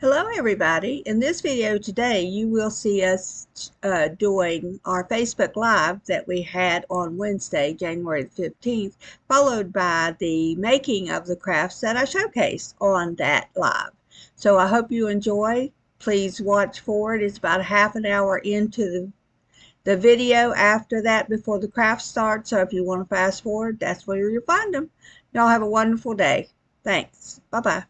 Hello everybody. In this video today you will see us doing our Facebook Live that we had on Wednesday, January the 15th, followed by the making of the crafts that I showcased on that live. So I hope you enjoy. Please watch forward. It's about a half an hour into the video after that before the craft starts. So if you want to fast forward, that's where you'll find them. Y'all have a wonderful day. Thanks. Bye-bye.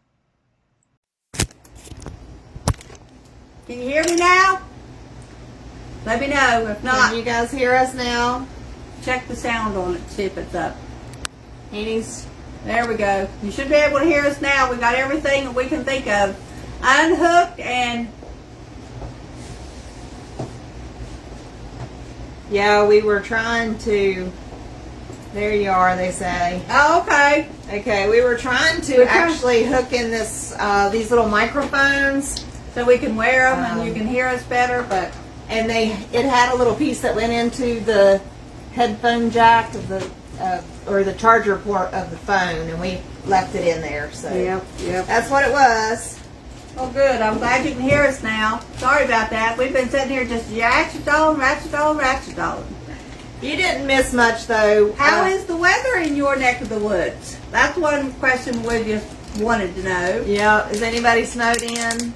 Can you hear me now? Let me know. If not, can you guys hear us now? Check the sound on it, see if it's up. Annie's. There we go. You should be able to hear us now. We got everything that we can think of unhooked and... Yeah, we were trying to... There you are, they say. Oh, okay. Okay, we were trying to actually hook in this these little microphones. So we can wear them and you can hear us better, but... And it had a little piece that went into the headphone jack of the... or the charger port of the phone, and we left it in there. So Yep. that's what it was. Oh, good. I'm glad you can hear us now. Sorry about that. We've been sitting here just ratchet-on. You didn't miss much, though. How is the weather in your neck of the woods? That's one question we just wanted to know. Yeah. Is anybody snowed in?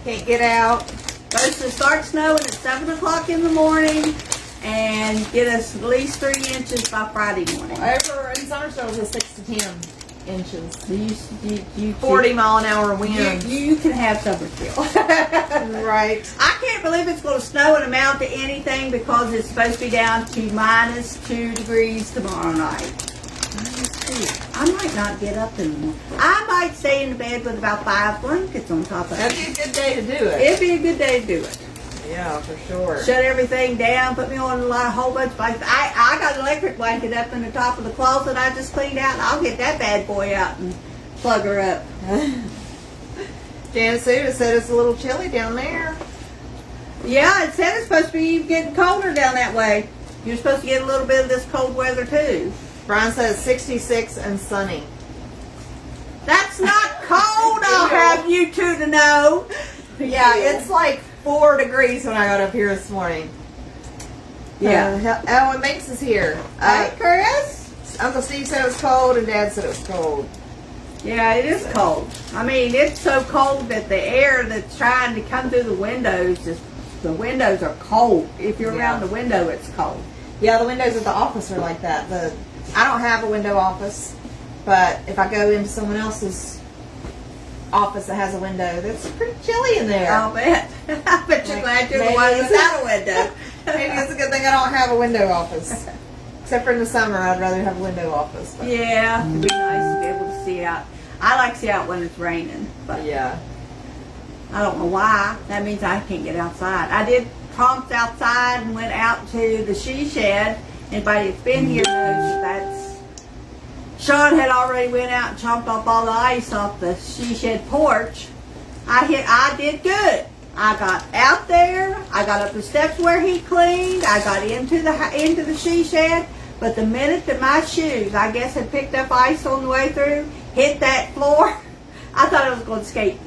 Can't get out? Supposed to start snowing at 7 o'clock in the morning and get us at least 3 inches by Friday morning. Over in Summersville, it was 6 to 10 inches. You 40-mile-an-hour winds. You can have Summersville. Right. I can't believe it's going to snow and amount to anything because it's supposed to be down to -2 degrees tomorrow night. I might not get up anymore. I might stay in the bed with about 5 blankets on top of it. That'd be a good day to do it. It'd be a good day to do it. Yeah, for sure. Shut everything down, put me on a whole bunch of blankets. I got an electric blanket up in the top of the closet I just cleaned out, and I'll get that bad boy out and plug her up. Janice said it's a little chilly down there. Yeah, it said it's supposed to be getting colder down that way. You're supposed to get a little bit of this cold weather too. Brian says 66 and sunny. That's not cold, I'll have you two to know. Yeah, it's like 4 degrees when I got up here this morning. Yeah. Ellen Banks is here. Hey, Chris. Uncle Steve said it was cold, and Dad said it was cold. Yeah, it is cold. I mean, it's so cold that the air that's trying to come through the windows, the windows are cold. If you're around the window, it's cold. Yeah, the windows at the office are like that. I don't have a window office, but if I go into someone else's office that has a window, it's pretty chilly in there. I'll bet. I bet you're glad you're the one without a window. Maybe it's a good thing I don't have a window office. Except for in the summer, I'd rather have a window office. But. Yeah, it'd be nice to be able to see out. I like to see out when it's raining, but yeah, I don't know why. That means I can't get outside. I did prompt outside and went out to the she shed. Anybody that's been here knows that's... Sean had already went out and chomped off all the ice off the she shed porch. I did good. I got out there. I got up the steps where he cleaned. I got into the she shed. But the minute that my shoes, I guess, had picked up ice on the way through, hit that floor, I thought I was going skating.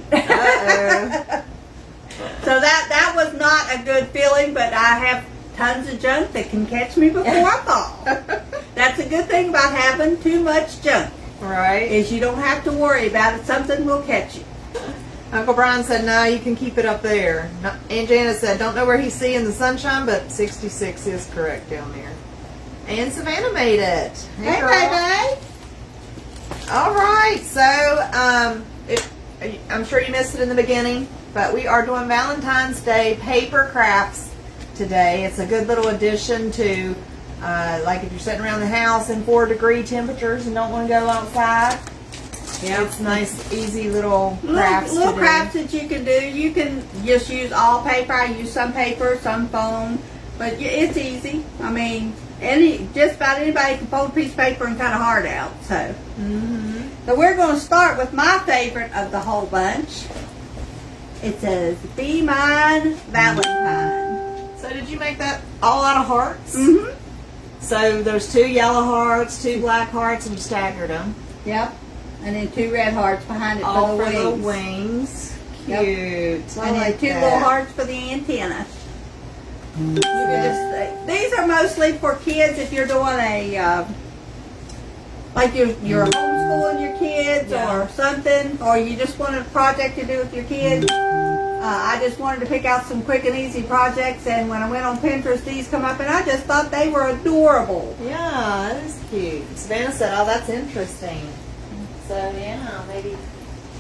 So that was not a good feeling, but I have tons of junk that can catch me before I fall. That's a good thing about having too much junk. Right. Is you don't have to worry about it. Something will catch you. Uncle Brian said, no, you can keep it up there. Aunt Janice said, don't know where he's seeing the sunshine, but 66 is correct down there. And Savannah made it. Hey, baby. All right, so I'm sure you missed it in the beginning, but we are doing Valentine's Day paper crafts today. It's a good little addition to, like if you're sitting around the house in 4-degree temperatures and don't want to go outside. Yeah, it's nice, easy little crafts. Little crafts that you can do. You can just use all paper. I use some paper, some foam, but it's easy. I mean, just about anybody can fold a piece of paper and cut a heart out. So, so we're going to start with my favorite of the whole bunch. It says, "Be Mine, Valentine." So did you make that all out of hearts? Mm-hmm. So there's 2 yellow hearts, 2 black hearts, and you staggered them. Yep. And then 2 red hearts behind it All for for the the wings. cute. I And like then two that. little hearts for the antenna. You can just, these are mostly for kids if you're doing a, like you're homeschooling your kids or something, or you just want a project to do with your kids. I just wanted to pick out some quick and easy projects, and when I went on Pinterest, these come up, and I just thought they were adorable. Yeah, that is cute. Savannah said, "Oh, that's interesting." So yeah, maybe.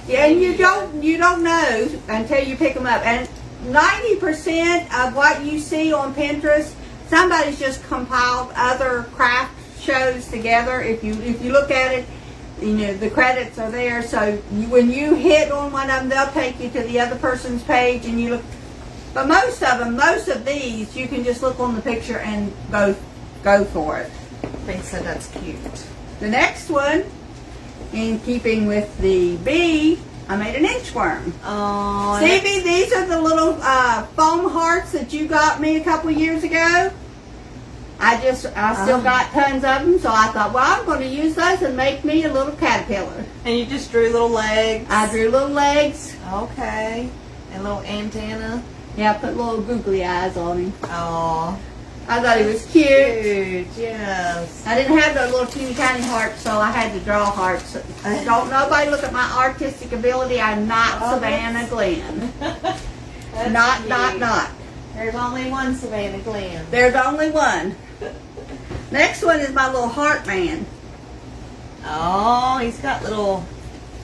Yeah, and you don't know until you pick them up. And 90% of what you see on Pinterest, somebody's just compiled other craft shows together. If you look at it, you know the credits are there. So when you hit on one of them, they'll take you to the other person's page, and you look. But most of these, you can just look on the picture and go for it. They said that's cute. The next one, in keeping with the bee, I made an inchworm. Oh, Stevie, these are the little foam hearts that you got me a couple years ago. I still got tons of them, so I thought, well, I'm going to use those and make me a little caterpillar. and you just drew little legs. I drew little legs. Okay, and little antenna. Yeah, I put little googly eyes on him. Oh, I thought he was cute. cute. Yes. I didn't have those little teeny tiny hearts, so I had to draw hearts. Don't nobody look at my artistic ability. I'm not Savannah Glenn. That's Not. cute. There's only one Savannah Glenn. There's only one. Next one is my little heart man. Oh, he's got little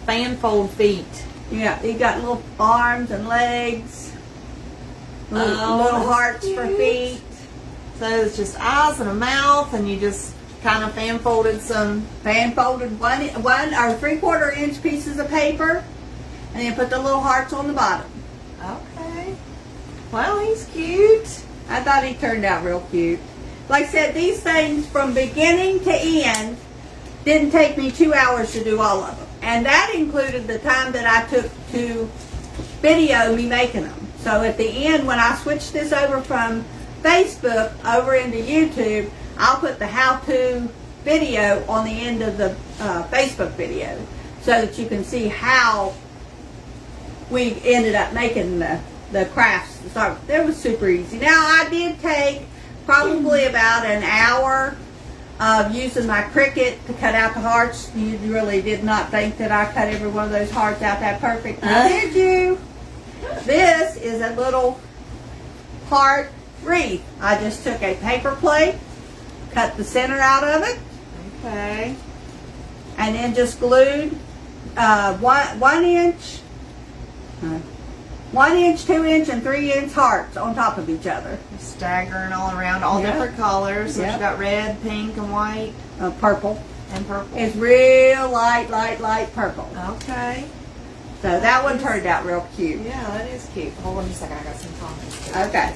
fan fold feet. Yeah, he got little arms and legs. Little that's hearts for cute. feet. So it's just eyes and a mouth, and you just kind of fan folded some. Fan folded one or 3/4 inch pieces of paper, and then put the little hearts on the bottom. Okay. Well, he's cute. I thought he turned out real cute. Like I said, these things from beginning to end didn't take me 2 hours to do all of them. And that included the time that I took to video me making them. So at the end, when I switched this over from Facebook over into YouTube, I'll put the how-to video on the end of the Facebook video so that you can see how we ended up making the crafts. So it was super easy. Now I did take probably about an hour of using my Cricut to cut out the hearts. You really did not think that I cut every one of those hearts out that perfect. Now, did you? This is a little heart wreath. I just took a paper plate, cut the center out of it, Okay. and then just glued 1 inch, 1 inch, 2 inch, and 3 inch hearts on top of each other. Staggering all around, all Yeah. different colors. So Yeah. you got red, pink, and white, Purple. and purple. It's real light purple. Okay. So that one turned out real cute. Yeah, that is cute. Hold on just a second. I got some comments. Okay.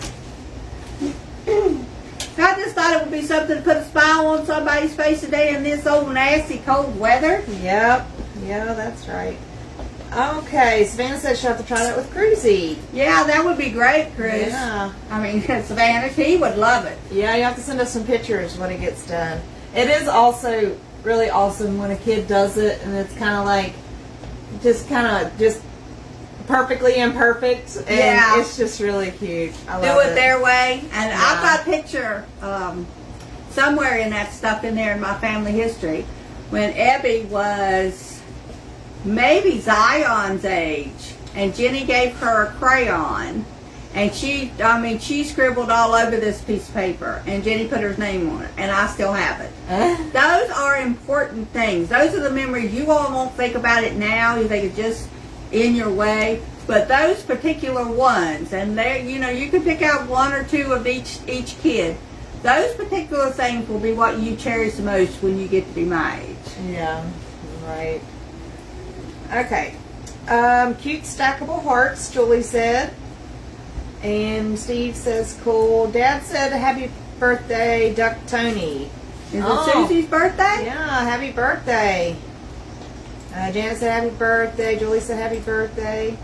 I just thought it would be something to put a smile on somebody's face today in this old nasty cold weather. Yep. Yeah, that's right. Okay, Savannah said she'll have to try that with Cruzy. Yeah, that would be great, Chris. Yeah. I mean, Savannah, he would love it. Yeah, you have to send us some pictures when it gets done. It is also really awesome when a kid does it, and it's kind of like, just perfectly imperfect, and Yeah. it's just really cute. I Do love it their way. And Yeah. I've got a picture somewhere in that stuff in there in my family history when Abby was maybe Zion's age, and Jenny gave her a crayon, and she scribbled all over this piece of paper, and Jenny put her name on it, and I still have it. Those are important things. Those are the memories. You all won't think about it now. You think it's just in your way, but those particular ones, and there, you can pick out 1 or 2 of each kid. Those particular things will be what you cherish the most when you get to be my age. Yeah, right. Okay. Cute stackable hearts, Julie said. And Steve says, cool. Dad said, happy birthday, Duck Tony. Is Oh. it Susie's birthday? Yeah, happy birthday. Janet said, happy birthday. Julie said, happy birthday.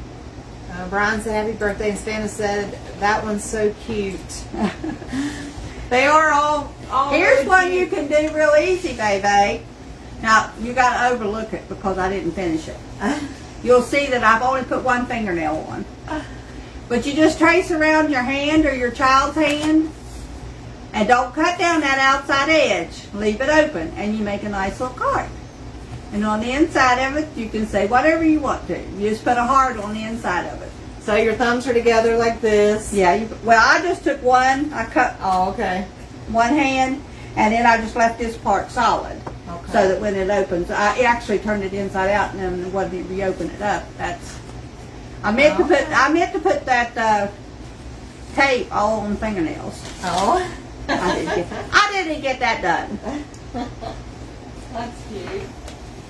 Brian said, happy birthday. And Savannah said, that one's so cute. They are all Here's really one cute. you can do real easy, baby. Now, you got to overlook it because I didn't finish it. you'll see that I've only put one fingernail on. But you just trace around your hand or your child's hand, and don't cut down that outside edge. Leave it open, and you make a nice little card. And on the inside of it, you can say whatever you want to. You just put a heart on the inside of it. So your thumbs are together like this. Yeah, well, I just took one. I cut Okay. one hand, and then I just left this part solid. Okay. So that when it opens, I actually turned it inside out, and then when you reopen it up, I meant to put that tape all on fingernails. Oh. I didn't get that done. That's cute.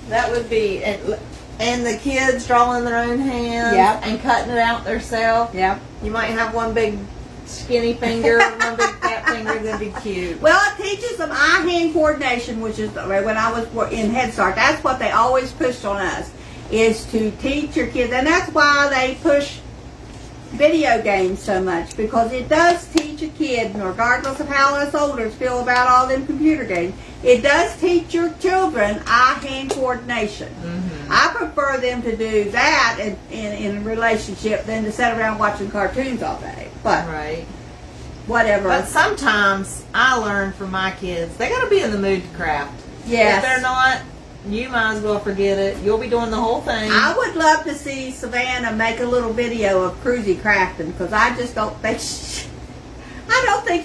That would be, and the kids drawing their own hands. Yep. And cutting it out themselves. Yep. You might have one big skinny finger, one big fat finger. That'd be cute. Well, it teaches them eye-hand coordination, which is when I was in Head Start. That's what they always pushed on us, is to teach your kids, and that's why they push video games so much, because it does teach a kid, regardless of how us olders feel about all them computer games, it does teach your children eye-hand coordination. Mm-hmm. I prefer them to do that in a relationship than to sit around watching cartoons all day. But right. Whatever. But sometimes I learn from my kids, they got to be in the mood to craft. Yes. If they're not, you might as well forget it. You'll be doing the whole thing. I would love to see Savannah make a little video of Cruzy crafting, because I just don't think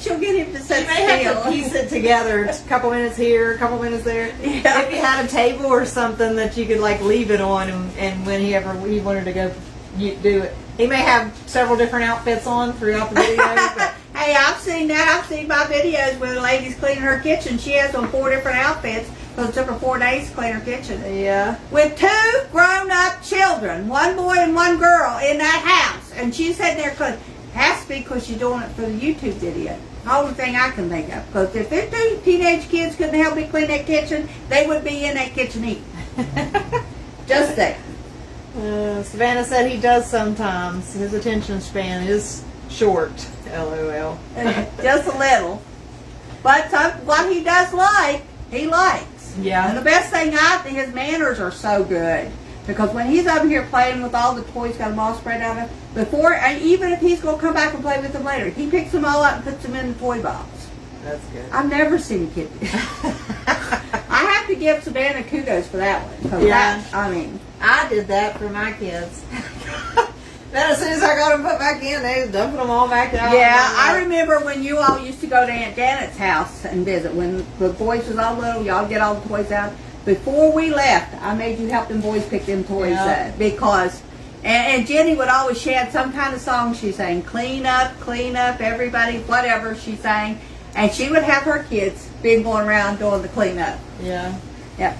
she'll get him to sit You may still. have to piece it together. A couple minutes here, a couple minutes there. Yeah. If you had a table or something that you could like leave it on, and when he wanted to go do it, he may have several different outfits on throughout the video. But Hey, I've seen that. I've seen my videos where the lady's cleaning her kitchen. She has on 4 different outfits because it took her 4 days to clean her kitchen. yeah. With 2 grown-up children, 1 boy and 1 girl in that house. And she's sitting there cleaning. Has to be because she's doing it for the YouTube video. The only thing I can think of. Because if their 2 teenage kids couldn't help me clean that kitchen, they would be in that kitchen eating. Just saying. Savannah said he does sometimes. His attention span is short. LOL. Just a little. But what he does like, he likes. Yeah. And the best thing I think, his manners are so good. Because when he's over here playing with all the toys, got them all spread out, and even if he's going to come back and play with them later, he picks them all up and puts them in the toy box. That's good. I've never seen a kid do that. I have to give Savannah kudos for that one. Yeah. I did that for my kids. Then as soon as I got them put back in, they was dumping them all back out. Yeah, I remember when you all used to go to Aunt Janet's house and visit. When the boys was all little, y'all get all the toys out. Before we left, I made you help them boys pick them toys up. Because, and Jenny would always, she had some kind of song she sang. Clean up, everybody, whatever she sang. And she would have her kids being going around doing the cleanup. Yeah. Yep.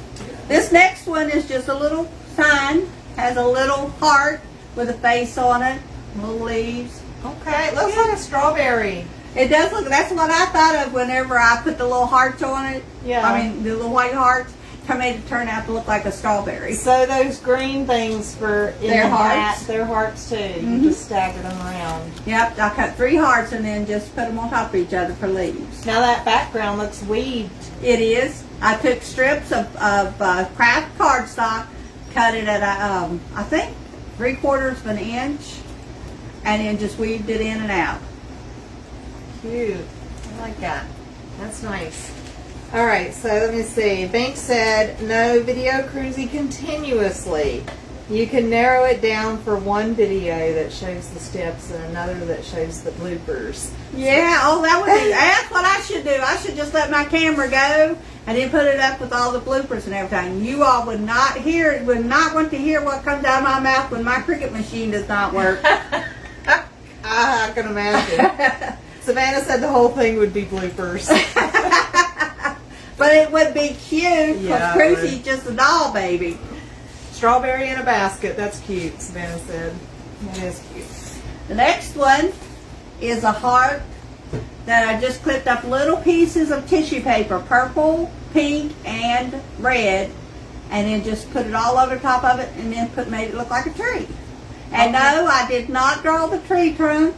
This next one is just a little sign. Has a little heart with a face on it. Little leaves. Okay, it looks like a strawberry. It does look, that's what I thought of whenever I put the little hearts on it. Yeah. I mean, the little white hearts. Made it turn out to look like a strawberry. So those green things for in Their the hearts. hat, they're hearts too. You just staggered them around. Yep, I cut 3 hearts and then just put them on top of each other for leaves. Now that background looks weaved. It is. I took strips of craft cardstock, cut it at I think 3/4 of an inch, and then just weaved it in and out. Cute. I like that. That's nice. All right, so let me see. Bank said, no video cruising continuously. You can narrow it down for one video that shows the steps and another that shows the bloopers. Yeah, oh, that would be, that's what I should do. I should just let my camera go and then put it up with all the bloopers and everything. You all would not want to hear what comes out of my mouth when my Cricut machine does not work. I can imagine. Savannah said the whole thing would be bloopers. But it would be cute because Yeah, Cruzy's just a doll baby. Strawberry in a basket. That's cute, Savannah said. That is cute. The next one is a heart that I just clipped up little pieces of tissue paper, purple, pink, and red, and then just put it all over the top of it and then made it look like a tree. And no, I did not draw the tree trunk.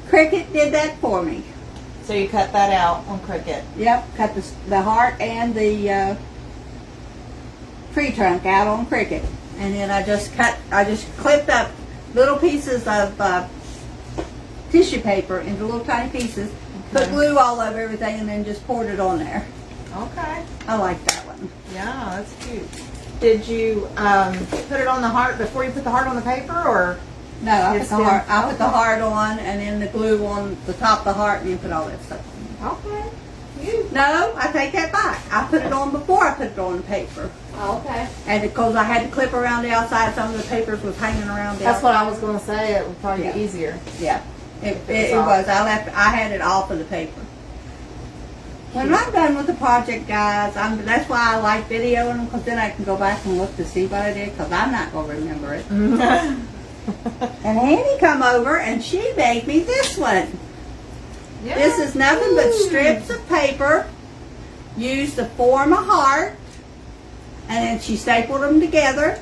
Cricut did that for me. So you cut that out on Cricut. Yep, cut the heart and the tree trunk out on Cricut. And then I just clipped up little pieces of tissue paper into little tiny pieces, put glue all over everything, and then just poured it on there. Okay. I like that one. Yeah, that's cute. Did you put it on the heart before you put the heart on the paper, or? No, I put the heart. I put the heart on, and then the glue on the top of the heart, and you put all that stuff on. Okay. Cute. No, I take that back. I put it on before I put it on the paper. Okay. And because I had to clip around the outside, some of the papers was hanging around the That's outside. what I was going to say. It would probably be easier. Yeah, it was. I had it off of the paper. When I'm done with the project, guys, that's why I like videoing them, because then I can go back and look to see what I did, because I'm not going to remember it. And Annie come over, and she made me this one. Yeah. This is nothing but strips of paper used to form a heart, and then she stapled them together.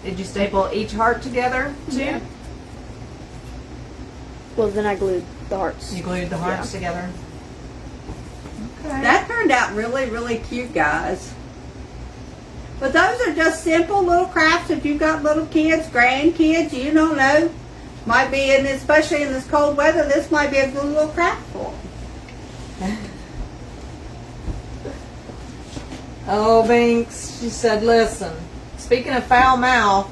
Did you staple each heart together too? Yeah. Well, then I glued the hearts. You glued the hearts together. Okay. That turned out really, really cute, guys. But those are just simple little crafts. If you've got little kids, grandkids, you don't know, might be in, especially in this cold weather, this might be a good little craft for them. Oh, Binks, she said, listen, speaking of foul mouth,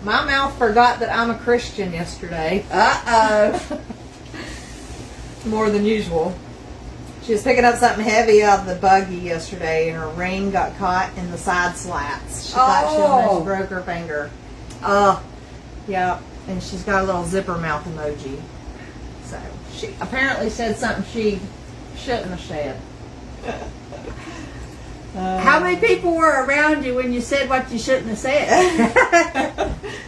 my mouth forgot that I'm a Christian yesterday. Uh-oh. More than usual. She was picking up something heavy out of the buggy yesterday, and her ring got caught in the side slats. She thought she almost broke her finger. Yeah, and she's got a little zipper mouth emoji. So she apparently said something she shouldn't have said. How many people were around you when you said what you shouldn't have said?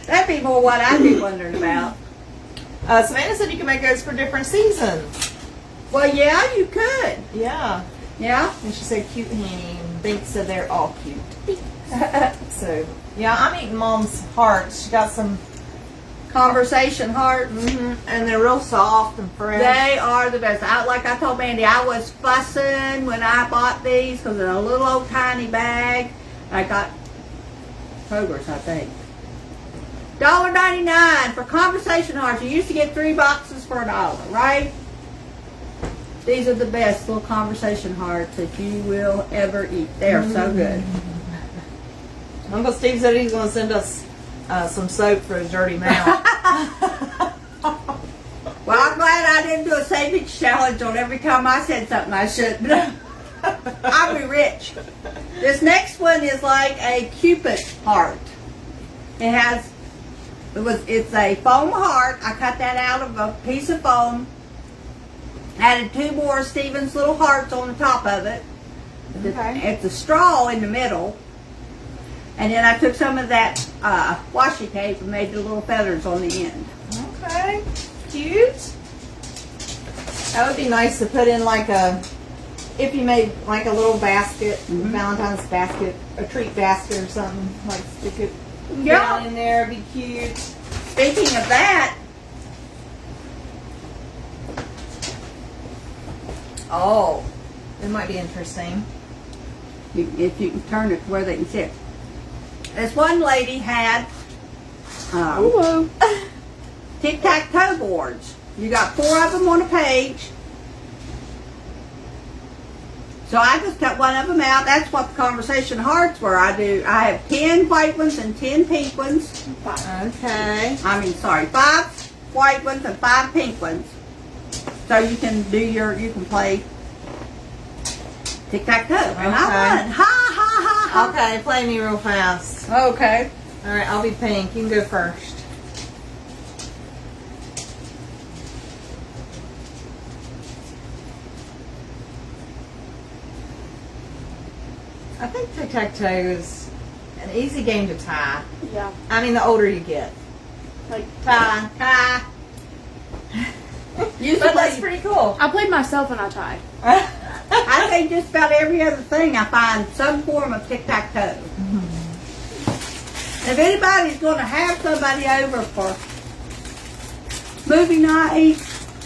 That'd be more what I'd be wondering about. Savannah said you can make those for different seasons. Well, yeah, you could. Yeah. Yeah. And she said cute Hanny, and Binks said they're all cute. So, yeah, I'm eating Mom's hearts. She got some, Conversation hearts. and they're real soft and fresh. They are the best. Like I told Mandy, I was fussing when I bought these because in a little old tiny bag. I got Kroger's, I think. $1.99 for conversation hearts. You used to get 3 boxes for $1, right? These are the best little conversation hearts that you will ever eat. They are so good. Uncle Steve said he's going to send us some soap for his dirty mouth. Well, I'm glad I didn't do a savings challenge on every time I said something I shouldn't. I'll be rich. This next one is like a Cupid heart. It's a foam heart. I cut that out of a piece of foam. Added 2 more Stevens little hearts on the top of it. Okay. It's a straw in the middle. And then I took some of that washi tape and made the little feathers on the end. Okay. Cute. That would be nice to put in like if you made like a little basket, Valentine's basket, a treat basket or something. Like stick it down in there, it'd be cute. Speaking of that, It might be interesting. if you can turn it to where they can see it. This one lady had tic-tac-toe boards. You got 4 of them on a page. So I just cut one of them out. That's what the conversation hearts were. I have 10 white ones and 10 pink ones. Okay. 5 white ones and 5 pink ones. So you can play tic-tac-toe. And I won. Ha, ha, ha, ha. Okay, play me real fast. Okay. All right, I'll be pink. You can go first. I think tic-tac-toe is an easy game to tie. Yeah. I mean, the older you get. Like, Tie. But that's pretty cool. I played myself and I tied. I think just about every other thing I find some form of tic-tac-toe. If anybody's going to have somebody over for movie night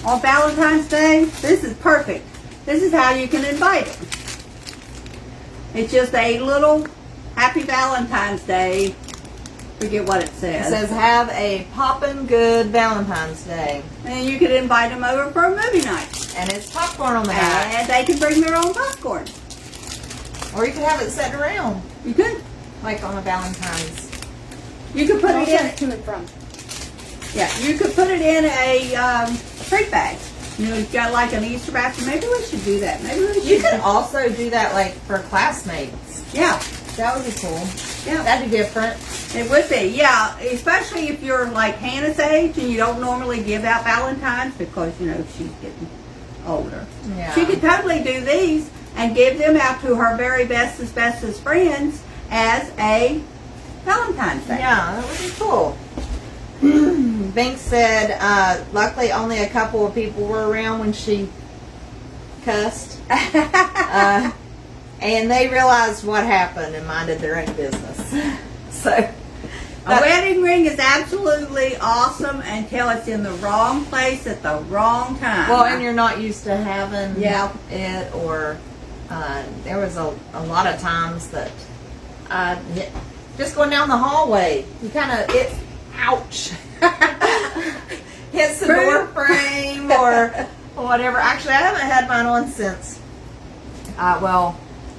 on Valentine's Day, this is perfect. This is how you can invite them. It's just a little Happy Valentine's Day. Forget what it It says. says, have a poppin' good Valentine's Day. And you could invite them over for a movie night. And it's popcorn on the back. And they can bring their own popcorn. Or you could have it sitting around, You could. like on a Valentine's. You could put it Also in. to and from. Yeah, you could put it in a treat bag. You know, you've got like an Easter basket. Maybe we should do that. Maybe we should. You could also do that, like, for classmates. Yeah, That would be cool. yeah. That'd be different. It would be, yeah. Especially if you're like Hannah's age and you don't normally give out Valentines because, you know, she's getting older. Yeah. She could totally do these and give them out to her very bestest friends as a Valentine's Day. Yeah, that would be cool. Banks said, luckily only a couple of people were around when she cussed. And they realized what happened and minded their own business. So, A wedding ring is absolutely awesome until it's in the wrong place at the wrong time. well, and you're not used to having Yeah. it, or there was a lot of times that just going down the hallway, you kind of, ouch, hits the True. door frame or whatever. Actually, I haven't had mine on since,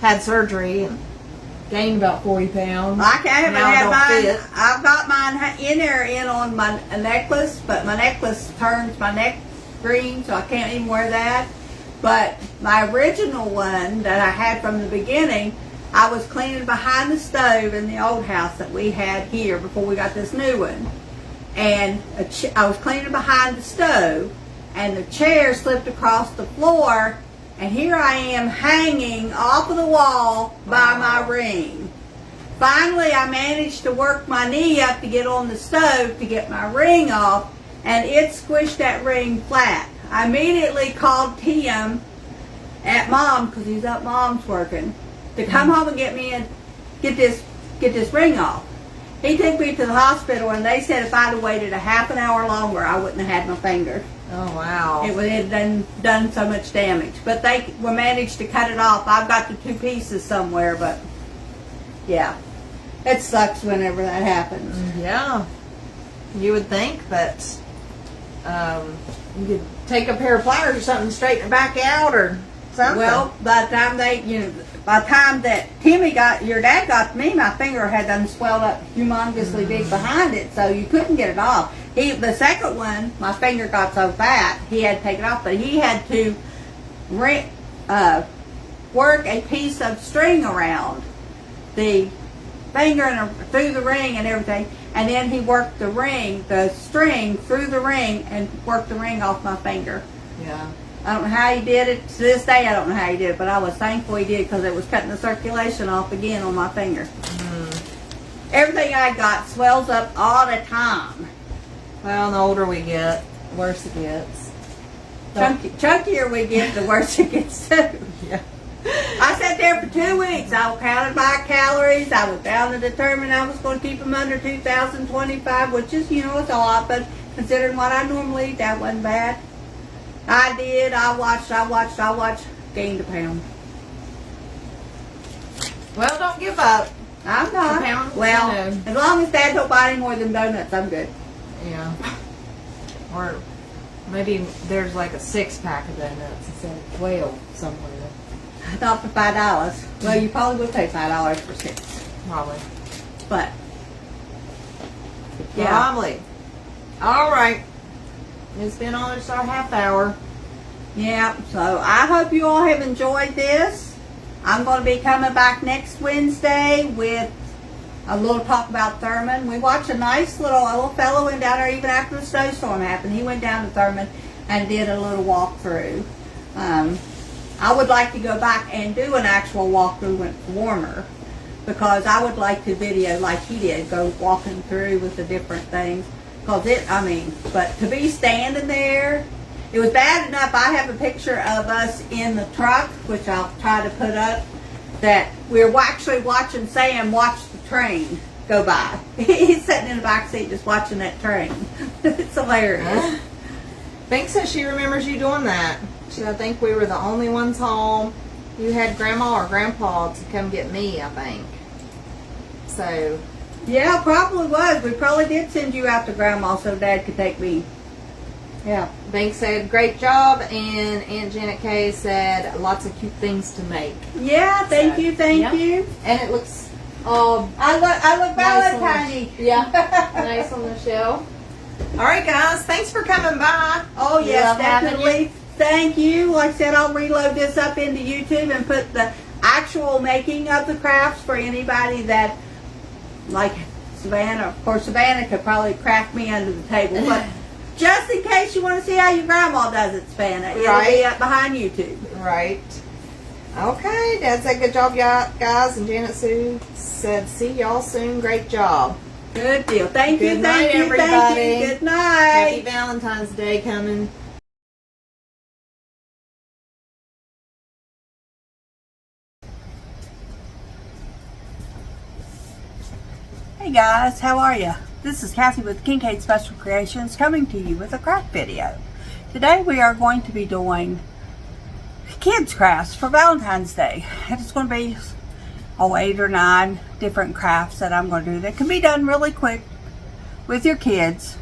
had surgery and gained about 40 pounds. I haven't Now had don't mine. fit. I've got mine in on my a necklace, but my necklace turns my neck green, so I can't even wear that. But my original one that I had from the beginning, I was cleaning behind the stove in the old house that we had here before we got this new one. And I was cleaning behind the stove, and the chair slipped across the floor, and here I am hanging off of the wall by my ring. Finally, I managed to work my knee up to get on the stove to get my ring off, and it squished that ring flat. I immediately called Tim at Mom, because he's up Mom's working, to come home and get me and get this ring off. He took me to the hospital, and they said if I'd have waited a half an hour longer, I wouldn't have had my finger. Oh, wow. It had done so much damage. But they were managed to cut it off. I've got the two pieces somewhere, but yeah. It sucks whenever that happens. Yeah. You would think that you could take a pair of pliers or something, straighten it back out or something. Well, by the time by the time that your dad got to me, my finger had done swelled up humongously big behind it, so you couldn't get it off. The second one, my finger got so fat, he had to take it off, but he had to work a piece of string around the finger and through the ring and everything, and then he worked the string through the ring and worked the ring off my finger. Yeah. I don't know how he did it. To this day, I don't know how he did it, but I was thankful he did because it was cutting the circulation off again on my finger. Everything I got swells up all the time. Well, the older we get, the worse it gets. Chunkier we get, the worse it gets too. Yeah. I sat there for 2 weeks. I counted my calories. I was bound to determine I was going to keep them under 2,025, which is, it's a lot, but considering what I normally eat, that wasn't bad. I did. I watched. Gained a pound. Well, don't give up. I'm not. A pound? Well, I know. as long as Dad don't buy any more than donuts, I'm good. Yeah. Or maybe there's like a 6-pack of donuts instead of 12 somewhere. Not for $5. Well, you probably would pay $5 for 6. Probably. But yeah. Probably. All right. It's been almost our half hour. Yeah, so I hope you all have enjoyed this. I'm going to be coming back next Wednesday with a little talk about Thurman. We watched a nice little fellow went down there even after the snowstorm happened. He went down to Thurman and did a little walkthrough. I would like to go back and do an actual walkthrough when it's warmer, because I would like to video like he did, go walking through with the different things. But to be standing there, it was bad enough. I have a picture of us in the truck, which I'll try to put up, that we're actually watching Sam watch the train go by. He's sitting in the back seat just watching that train. It's hilarious. Bink says she remembers you doing that. I think we were the only ones home. You had Grandma or Grandpa to come get me, I think. So, Yeah, probably was. We probably did send you out to Grandma so Dad could take me. Yeah. Bank said, great job, and Aunt Janet Kay said, lots of cute things to make. Yeah, thank So, you, thank yeah. you. And it looks all I look Nice on Valentine. Yeah. Nice on the shelf. All right, guys. Thanks for coming by. Oh We yes, love having definitely. Thank you. Like I said, I'll reload this up into YouTube and put the actual making of the crafts for anybody that, like Savannah. Of course, Savannah could probably craft me under the table, but just in case you want to see how your grandma does it, Savannah, it'll be Right. up behind YouTube. Right. Okay. Dad said, good job, guys. And Janet Sue said, see y'all soon. Great job. Good deal. Thank you, Good thank night, you, everybody. thank you. Good Happy night. Valentine's Day coming. Hey guys, how are you? This is Kathy with Kincaid Special Creations coming to you with a craft video. Today we are going to be doing kids crafts for Valentine's Day. And it's going to be 8 or 9 different crafts that I'm going to do that can be done really quick with your kids.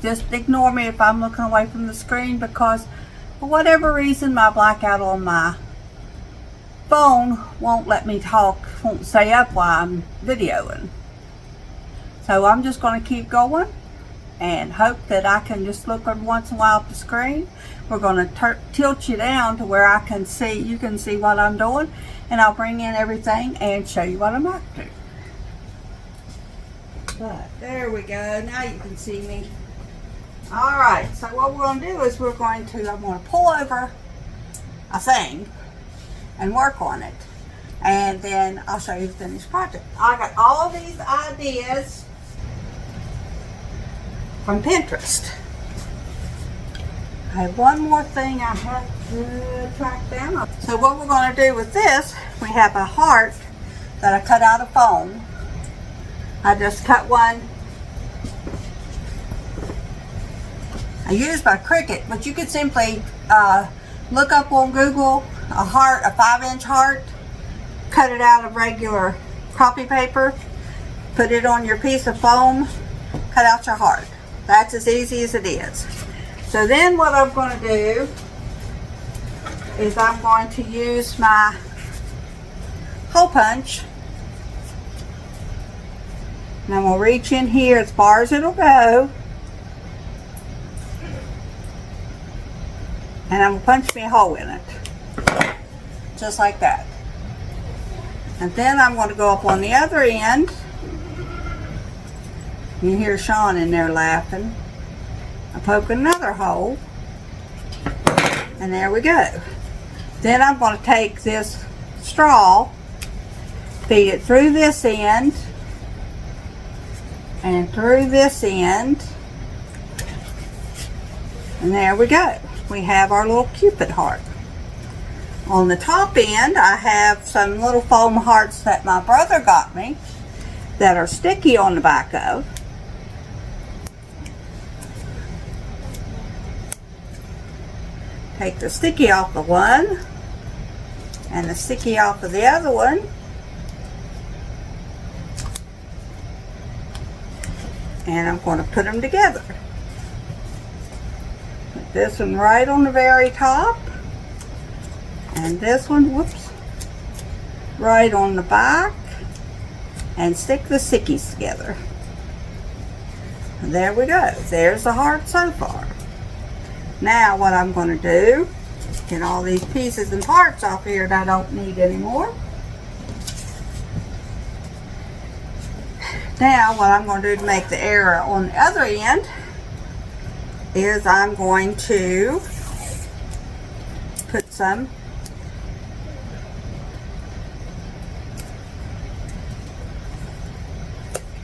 Just ignore me if I'm looking away from the screen because for whatever reason my blackout on my phone won't let me talk, won't stay up while I'm videoing. So I'm just going to keep going and hope that I can just look every once in a while at the screen. We're going to tilt you down to where I can see, you can see what I'm doing, and I'll bring in everything and show you what I'm up to. But there we go, now you can see me. Alright, so what we're going to do is I'm going to pull over a thing and work on it, and then I'll show you the finished project. I got all these ideas from Pinterest. I have one more thing I have to track down. So what we're going to do with this, we have a heart that I cut out of foam. I just cut one. I used my Cricut, but you could simply look up on Google a heart, a 5-inch heart, cut it out of regular copy paper, put it on your piece of foam, cut out your heart. That's as easy as it is. So then what I'm going to do is I'm going to use my hole punch, and I'm going to reach in here as far as it'll go, and I'm going to punch me a hole in it. Just like that. And then I'm going to go up on the other end. You hear Sean in there laughing. I poke another hole. And there we go. Then I'm going to take this straw, feed it through this end, and through this end. And there we go. We have our little Cupid heart. On the top end, I have some little foam hearts that my brother got me that are sticky on the back of. Take the sticky off the one and the sticky off of the other one. And I'm going to put them together. Put this one right on the very top. And this one, whoops, right on the back, and stick the stickies together. And there we go. There's the heart so far. Now what I'm going to do, get all these pieces and parts off here that I don't need anymore. Now what I'm going to do to make the arrow on the other end is I'm going to put some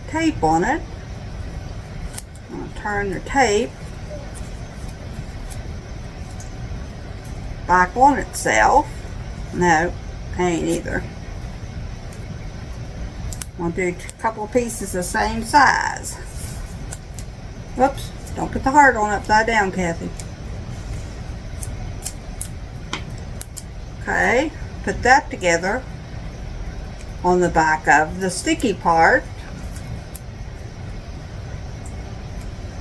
tape on it. I'm going to turn the tape back on itself. No, ain't either. I'm going to do a couple of pieces the same size. Whoops, don't put the heart on upside down, Kathy. Okay, put that together on the back of the sticky part.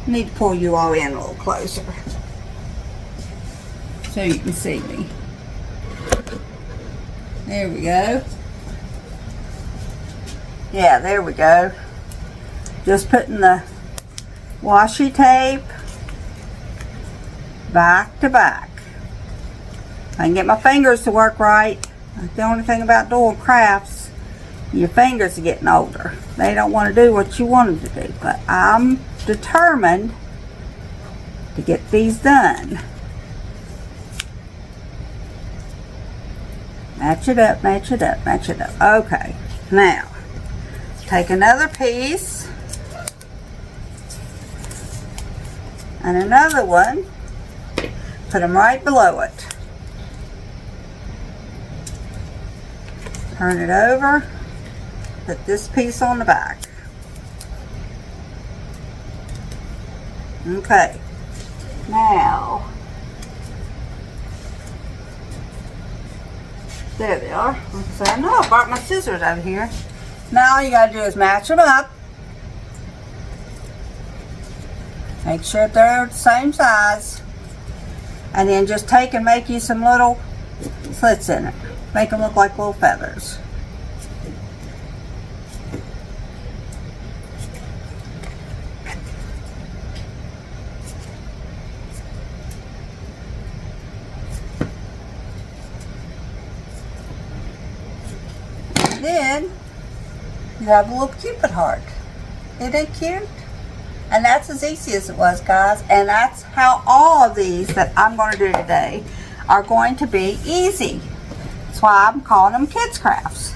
Need to pull you all in a little closer so you can see me. There we go. Yeah, there we go. Just putting the washi tape back to back. I can get my fingers to work right. That's the only thing about doing crafts. Your fingers are getting older. They don't want to do what you want them to do. But I'm determined to get these done. Match it up, match it up, match it up. Okay, now take another piece and another one, put them right below it. Turn it over, put this piece on the back. Okay, now, there they are. So I know I brought my scissors over here. Now all you gotta do is match them up. Make sure they're the same size. And then just take and make you some little slits in it. Make them look like little feathers. Then you have a little Cupid heart. Isn't it cute? And that's as easy as it was, guys. And that's how all of these that I'm going to do today are going to be easy. That's why I'm calling them kids crafts.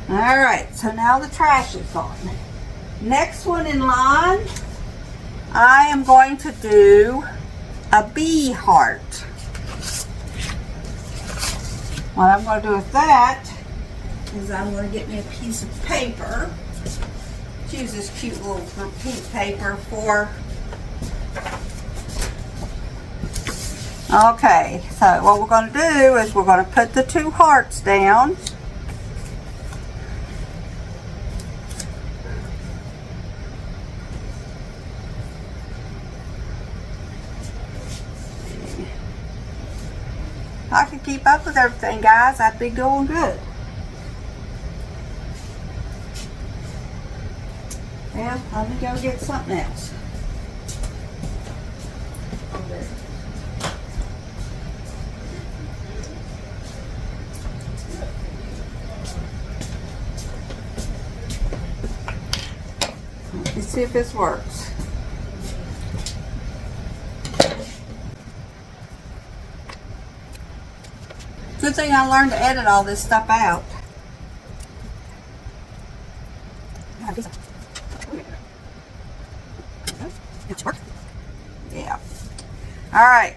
Alright, so now the trash is gone. Next one in line, I am going to do a bee heart. What I'm going to do with that is I'm going to get me a piece of paper. Use this cute little pink paper for. Okay, so what we're going to do is we're going to put the two hearts down. If I could keep up with everything, guys, I'd be doing good. Yeah, let me go get something else. Let's see if this works. Good thing I learned to edit all this stuff out. Yeah. Alright,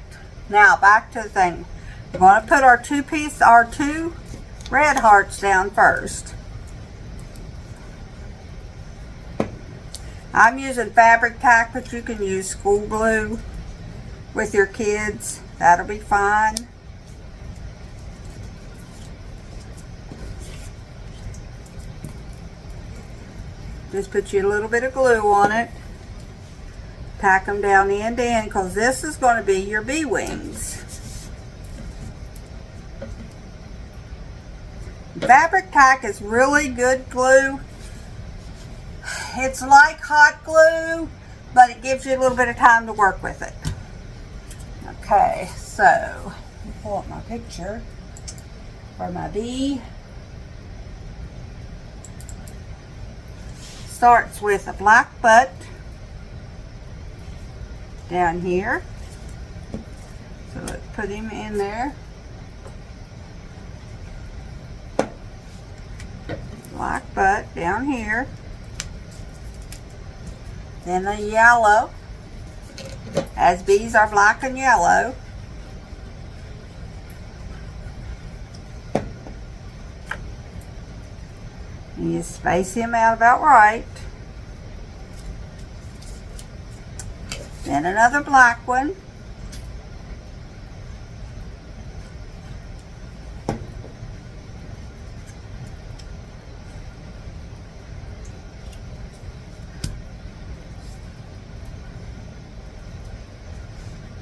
now back to the thing. We're going to put our two red hearts down first. I'm using fabric tack, but you can use school glue with your kids. That'll be fine. Just put you a little bit of glue on it. Tack them down end to end, because this is going to be your bee wings. Fabric tack is really good glue. It's like hot glue, but it gives you a little bit of time to work with it. Okay, so let me pull up my picture for my bee. Starts with a black butt down here. So let's put him in there. Black butt down here. Then a yellow, as bees are black and yellow. And you space him out about right. Then another black one.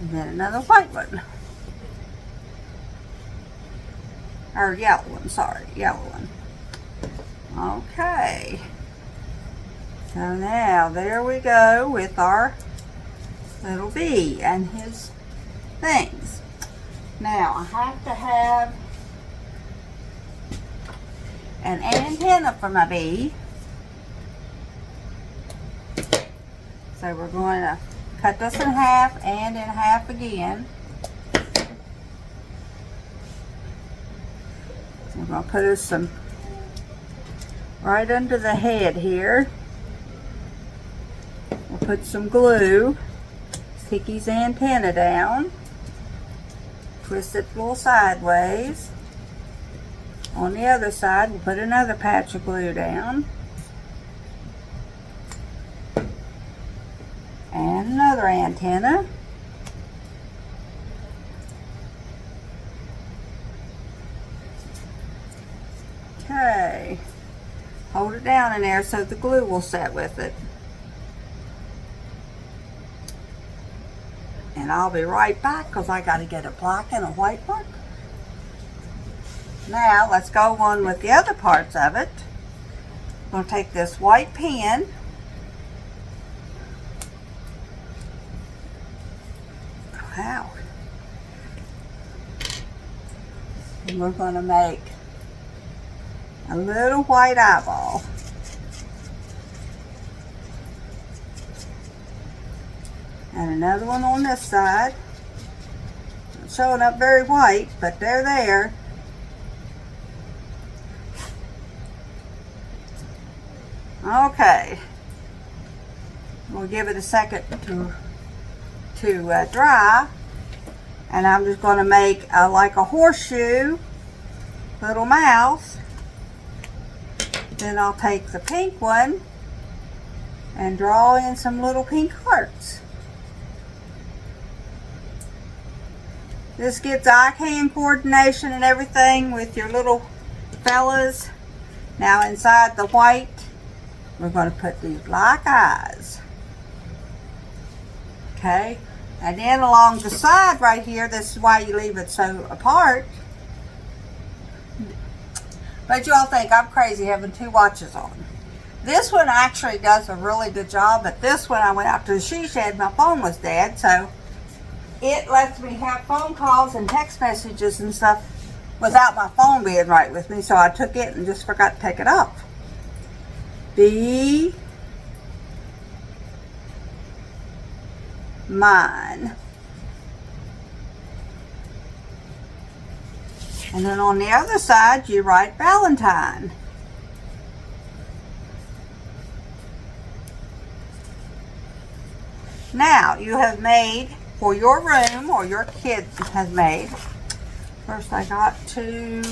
And then another white one. Or yellow one, sorry, yellow one. Okay. So now there we go with our little bee and his things. Now I have to have an antenna for my bee. So we're going to cut this in half and in half again. We're going to put us some right under the head here. We'll put some glue, stick his antenna down, twist it a little sideways. On the other side, we'll put another patch of glue down. And another antenna. Okay. Hold it down in there so the glue will set with it. And I'll be right back because I got to get a black and a white marker. Now let's go on with the other parts of it. I'm going to take this white pen. Wow. And we're going to make a little white eyeball. And another one on this side. Not showing up very white, but they're there. Okay. We'll give it a second to dry. And I'm just going to make like a horseshoe little mouth. Then I'll take the pink one and draw in some little pink hearts. This gives eye-hand coordination and everything with your little fellas. Now inside the white, we're going to put these black eyes. Okay, and then along the side right here, this is why you leave it so apart. But you all think I'm crazy having two watches on. This one actually does a really good job, but this one I went out to the she shed, my phone was dead, so it lets me have phone calls and text messages and stuff without my phone being right with me, so I took it and just forgot to pick it up. Be mine. And then on the other side, you write Valentine. Now, you have made for your room, or your kid has made. First, I got to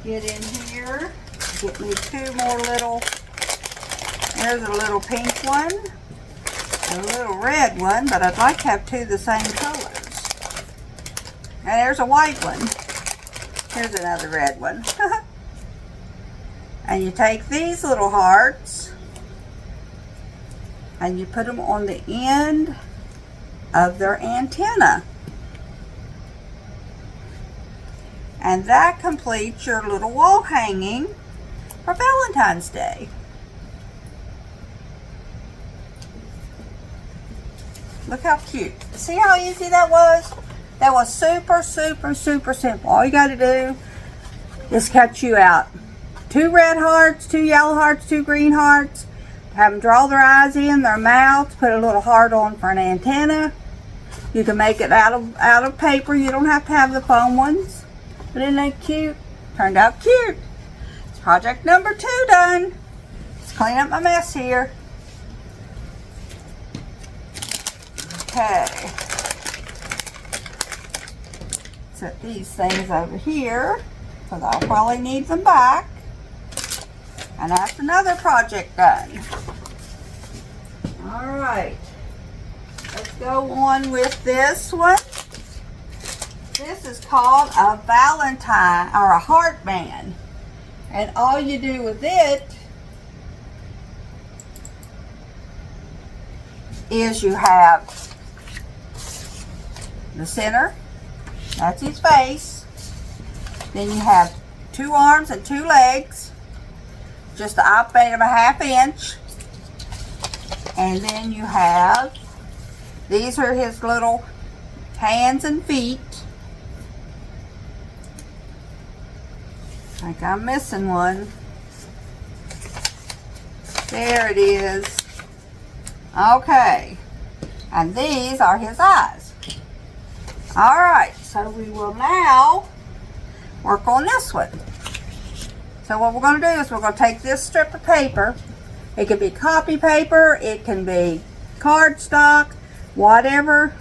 get in here. Get me two more little. There's a little pink one. A little red one, but I'd like to have two the same colors. And there's a white one. Here's another red one. And you take these little hearts and you put them on the end of their antenna. And that completes your little wall hanging for Valentine's Day. Look how cute. See how easy that was? That was super, super, super simple. All you got to do is cut you out 2 red hearts, 2 yellow hearts, 2 green hearts. Have them draw their eyes in, their mouth, put a little heart on for an antenna. You can make it out of paper. You don't have to have the foam ones. But isn't that cute? Turned out cute. It's project number 2 done. Let's clean up my mess here. Okay. Set these things over here because I'll probably need them back. And that's another project done. All right. Let's go on with this one. This is called a Valentine or a heart band. And all you do with it is you have the center, that's his face. Then you have 2 arms and 2 legs, just the opposite of a 1/2 inch. And then you have, these are his little hands and feet. I think I'm missing one. There it is. Okay. And these are his eyes. Alright, so we will now work on this one. So what we're going to do is we're going to take this strip of paper. It can be copy paper, it can be cardstock, whatever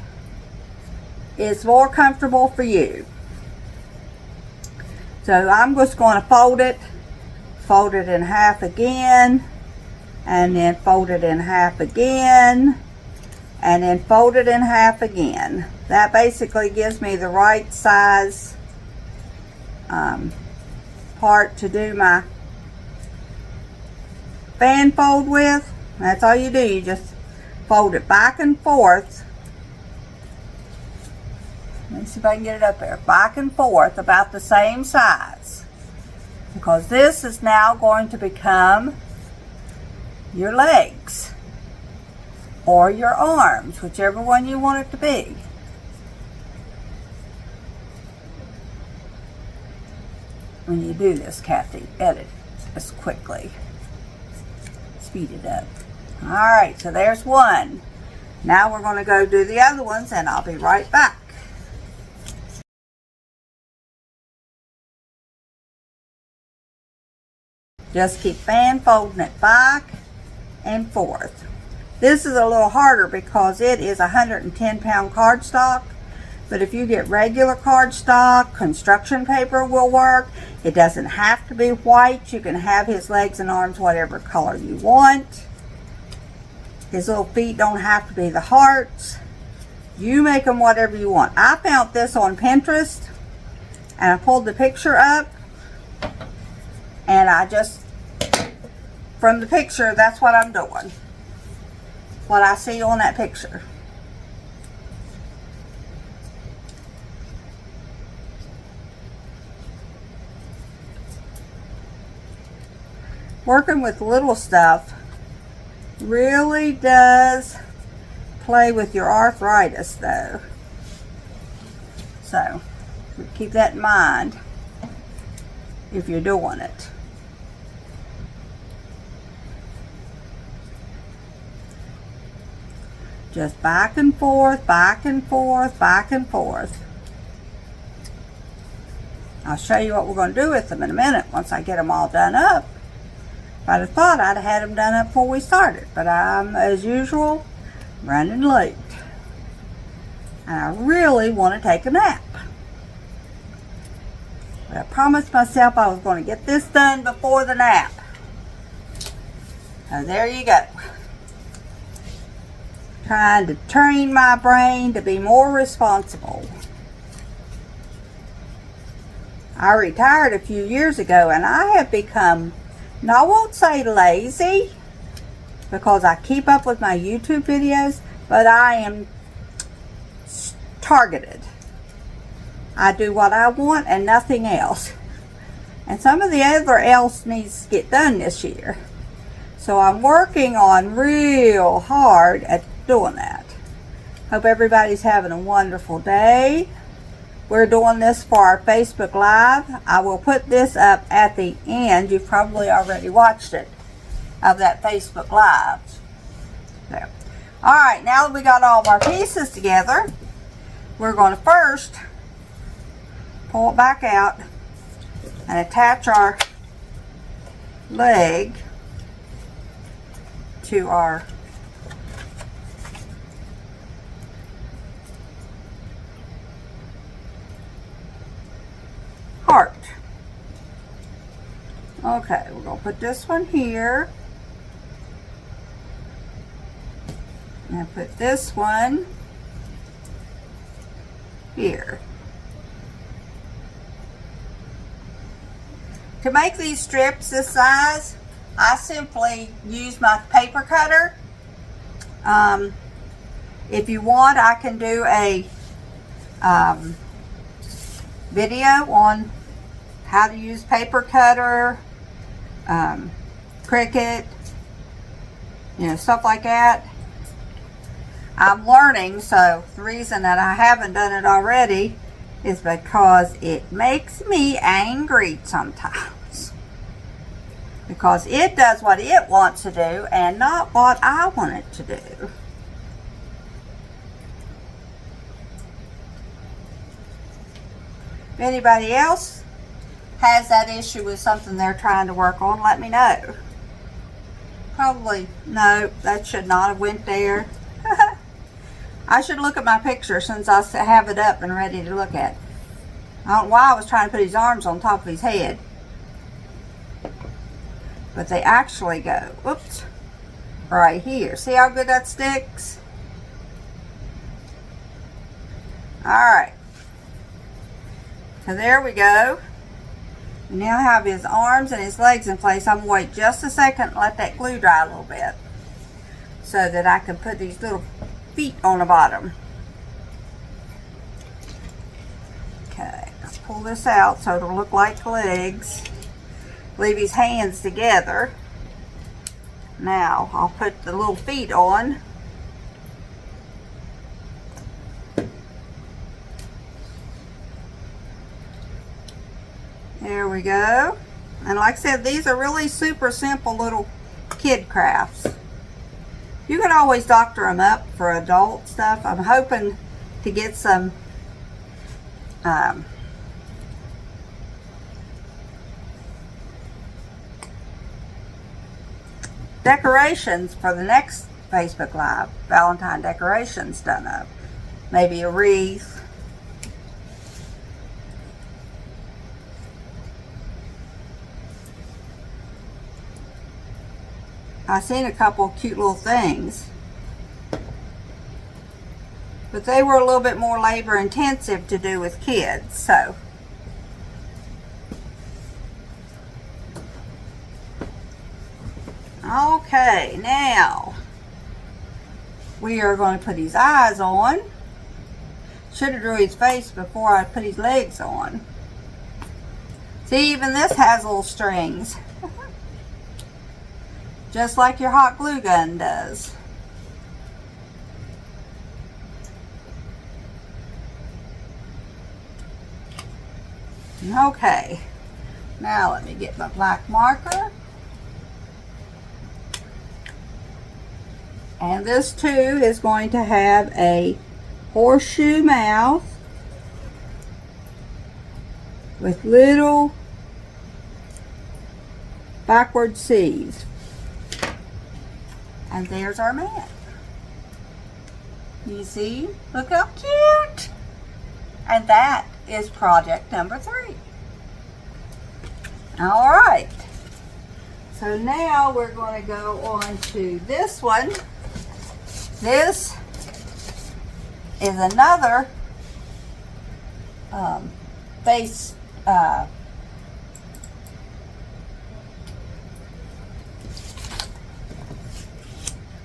is more comfortable for you. So I'm just going to fold it in half again, and then fold it in half again, and then fold it in half again. That basically gives me the right size part to do my fan fold with. That's all you do. You just fold it back and forth. Let me see if I can get it up there. Back and forth about the same size. Because this is now going to become your legs. Or your arms, whichever one you want it to be. When you do this, Kathy, edit this quickly. Speed it up. Alright, so there's one. Now we're going to go do the other ones, and I'll be right back. Just keep fan folding it back and forth. This is a little harder because it is 110-pound cardstock. But if you get regular cardstock, construction paper will work. It doesn't have to be white. You can have his legs and arms whatever color you want. His little feet don't have to be the hearts. You make them whatever you want. I found this on Pinterest, and I pulled the picture up, and I just, from the picture, that's what I'm doing. What I see on that picture. Working with little stuff really does play with your arthritis though. So keep that in mind if you're doing it. Just back and forth, back and forth, back and forth. I'll show you what we're going to do with them in a minute once I get them all done up. I'd have thought I'd have had them done up before we started, but I'm, as usual, running late. And I really want to take a nap. But I promised myself I was going to get this done before the nap. So there you go. Trying to train my brain to be more responsible. I retired a few years ago, and I have become, now I won't say lazy, because I keep up with my YouTube videos, but I am targeted. I do what I want and nothing else. And some of the other else needs to get done this year. So I'm working on real hard at doing that. Hope everybody's having a wonderful day. We're doing this for our Facebook Live. I will put this up at the end. You've probably already watched it, of that Facebook Live. There. Alright, now that we got all of our pieces together, we're going to first pull it back out and attach our leg to our heart. Okay, we're going to put this one here. And put this one here. To make these strips this size, I simply use my paper cutter. If you want, I can do a video on how to use paper cutter, Cricut, stuff like that. I'm learning, so the reason that I haven't done it already is because it makes me angry sometimes. Because it does what it wants to do and not what I want it to do. If anybody else has that issue with something they're trying to work on, let me know. Probably, no, that should not have went there. I should look at my picture since I have it up and ready to look at. I don't know why I was trying to put his arms on top of his head. But they actually go, whoops, right here. See how good that sticks? Alright. So there we go. We now have his arms and his legs in place. I'm going to wait just a second and let that glue dry a little bit, so that I can put these little feet on the bottom. Okay, let's pull this out so it'll look like legs. Leave his hands together. Now I'll put the little feet on. There we go. And like I said, these are really super simple little kid crafts. You can always doctor them up for adult stuff. I'm hoping to get some decorations for the next Facebook Live. Valentine decorations done up. Maybe a wreath. I've seen a couple cute little things, but they were a little bit more labor intensive to do with kids, so. Okay, now we are going to put his eyes on. Should have drew his face before I put his legs on. See, even this has little strings. Just like your hot glue gun does. Okay, now let me get my black marker. And this too is going to have a horseshoe mouth with little backward C's. And there's our man. You see? Look how cute. And that is project number 3. All right. So now we're going to go on to this one. This is another face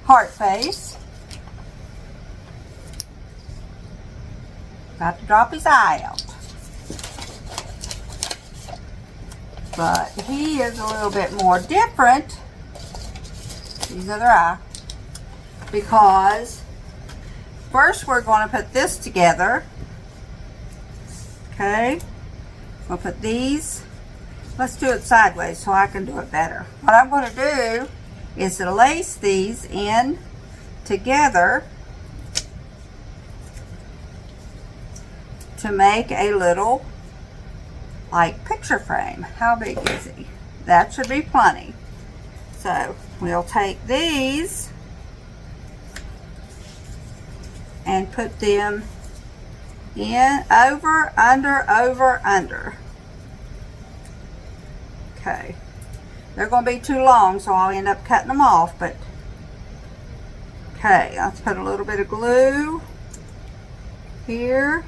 heart face. Got to drop his eye out. But he is a little bit more different. His other eye. Because first we're going to put this together. Okay. We'll put these. Let's do it sideways so I can do it better. What I'm going to do is to lace these in together to make a little like picture frame. How big is he? That should be plenty. So we'll take these and put them in, over, under. Okay. They're going to be too long, so I'll end up cutting them off, but okay, let's put a little bit of glue here.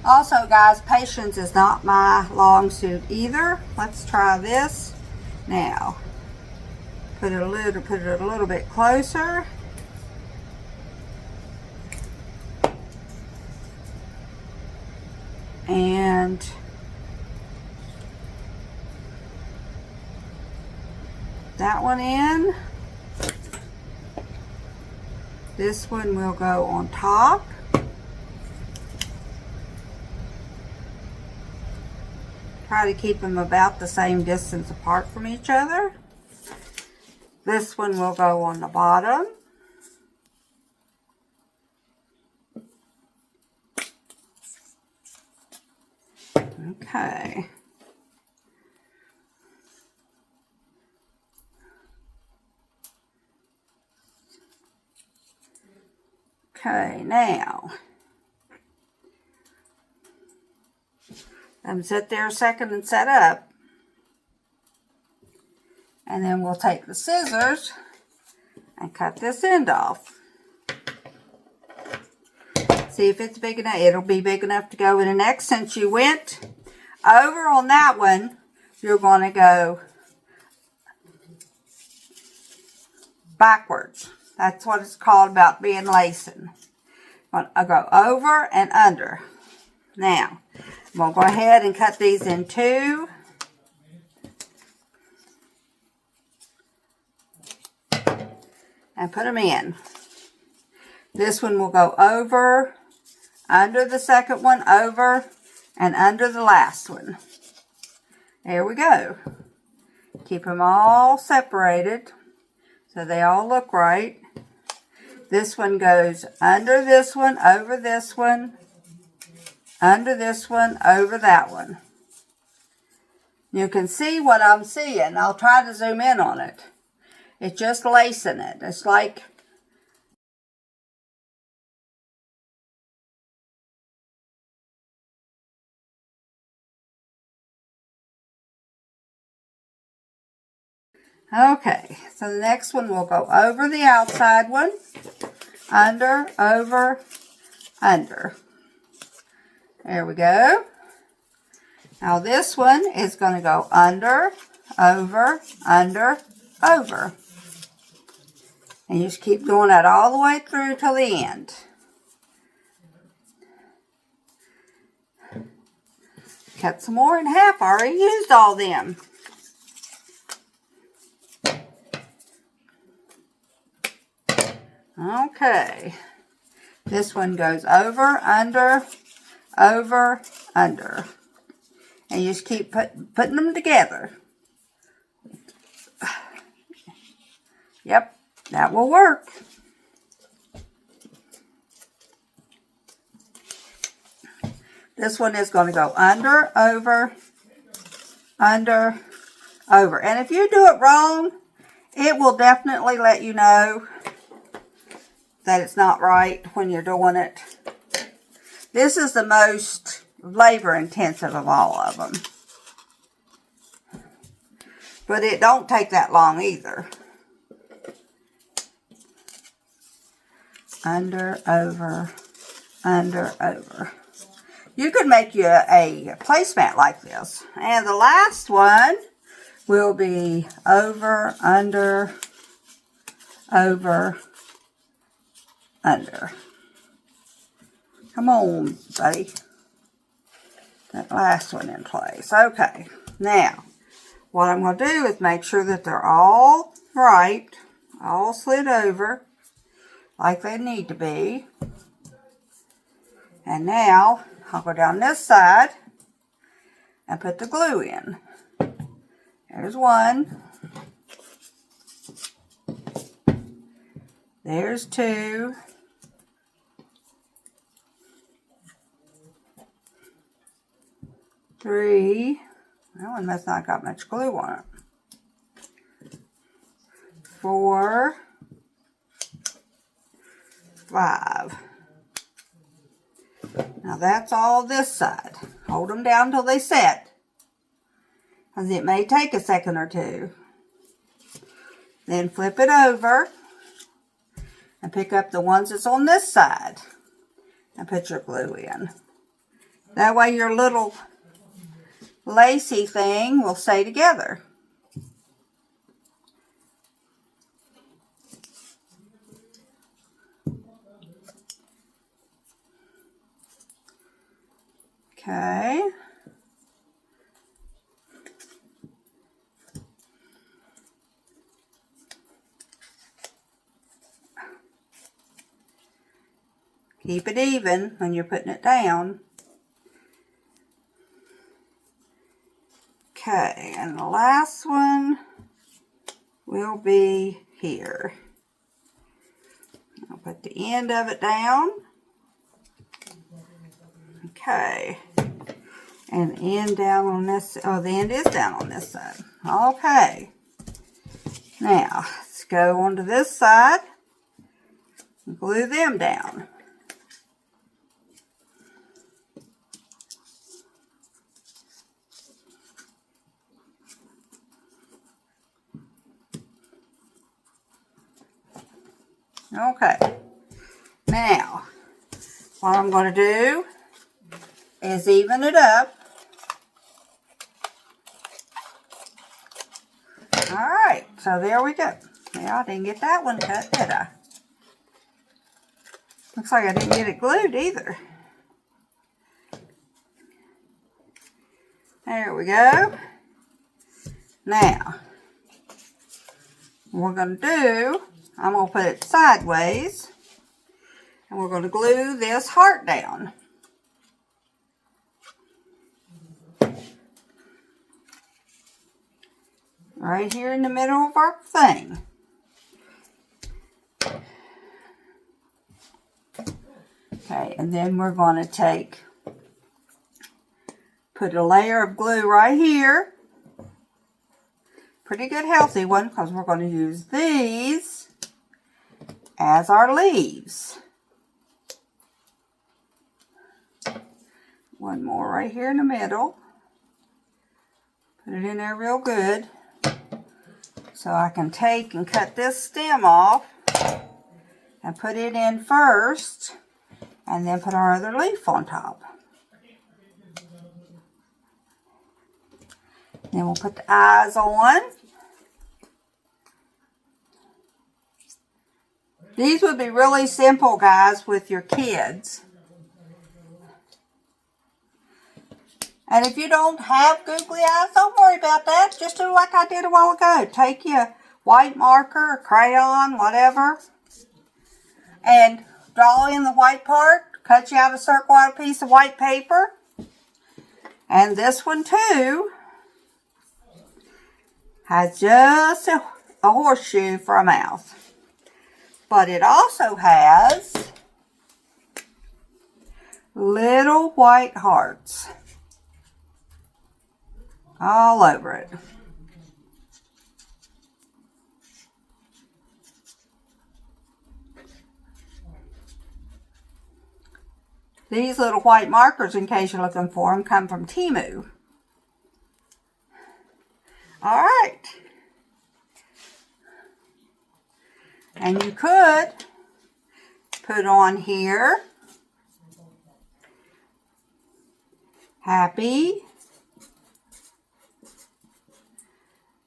Also, guys, patience is not my long suit either. Let's try this. Now, put it a little bit closer. And that one in. This one will go on top. Try to keep them about the same distance apart from each other. This one will go on the bottom. Okay. Okay, now, sit there a second and set up. And then we'll take the scissors and cut this end off. See if it's big enough. It'll be big enough to go in the next. Since you went over on that one, you're going to go backwards. That's what it's called about being lacing. I'll go over and under. Now, we'll go ahead and cut these in two. And put them in. This one will go over, under the second one, over, and under the last one. There we go. Keep them all separated so they all look right. This one goes under this one, over this one, under this one, over that one. You can see what I'm seeing. I'll try to zoom in on it. It's just lacing it. It's like okay, so the next one will go over the outside one, under, over, under. There we go. Now this one is going to go under, over, under, over. And you just keep doing that all the way through till the end. Cut some more in half. I already used all them. Okay. This one goes over, under, over, under. And you just keep putting them together. Yep, that will work. This one is going to go under, over, under, over. And if you do it wrong, it will definitely let you know that it's not right when you're doing it. This is the most labor intensive of all of them. But it don't take that long either. Under, over, under, over. You could make you a placemat like this. And the last one will be over, under, over, under. Come on, buddy. That last one in place. Okay. Now, what I'm going to do is make sure that they're all right, all slid over like they need to be. And now, I'll go down this side and put the glue in. There's one. There's two. Three. That one must not got much glue on it. 4. 5. Now that's all this side. Hold them down till they set, because it may take a second or two. Then flip it over and pick up the ones that's on this side and put your glue in. That way your little lacy thing will stay together. Okay. Keep it even when you're putting it down. Okay, and the last one will be here. I'll put the end of it down. Okay. And the end down on this, oh, the end is down on this side. Okay. Now, let's go onto this side and glue them down. Okay. Now, what I'm going to do is even it up. Alright, so there we go. Yeah, I didn't get that one cut, did I? Looks like I didn't get it glued either. There we go. Now, what we're going to do, I'm going to put it sideways. And we're going to glue this heart down. Right here in the middle of our thing. Okay, and then we're going to put a layer of glue right here. Pretty good healthy one, because we're going to use these as our leaves. One more right here in the middle. Put it in there real good. So I can take and cut this stem off and put it in first, and then put our other leaf on top. Then we'll put the eyes on. These would be really simple, guys, with your kids. And if you don't have googly eyes, don't worry about that. Just do like I did a while ago. Take your white marker, or crayon, whatever, and draw in the white part. Cut you out a circle out a piece of white paper. And this one too has just a horseshoe for a mouth. But it also has little white hearts all over it. These little white markers, in case you're looking for them, come from Temu. All right. And you could put on here, Happy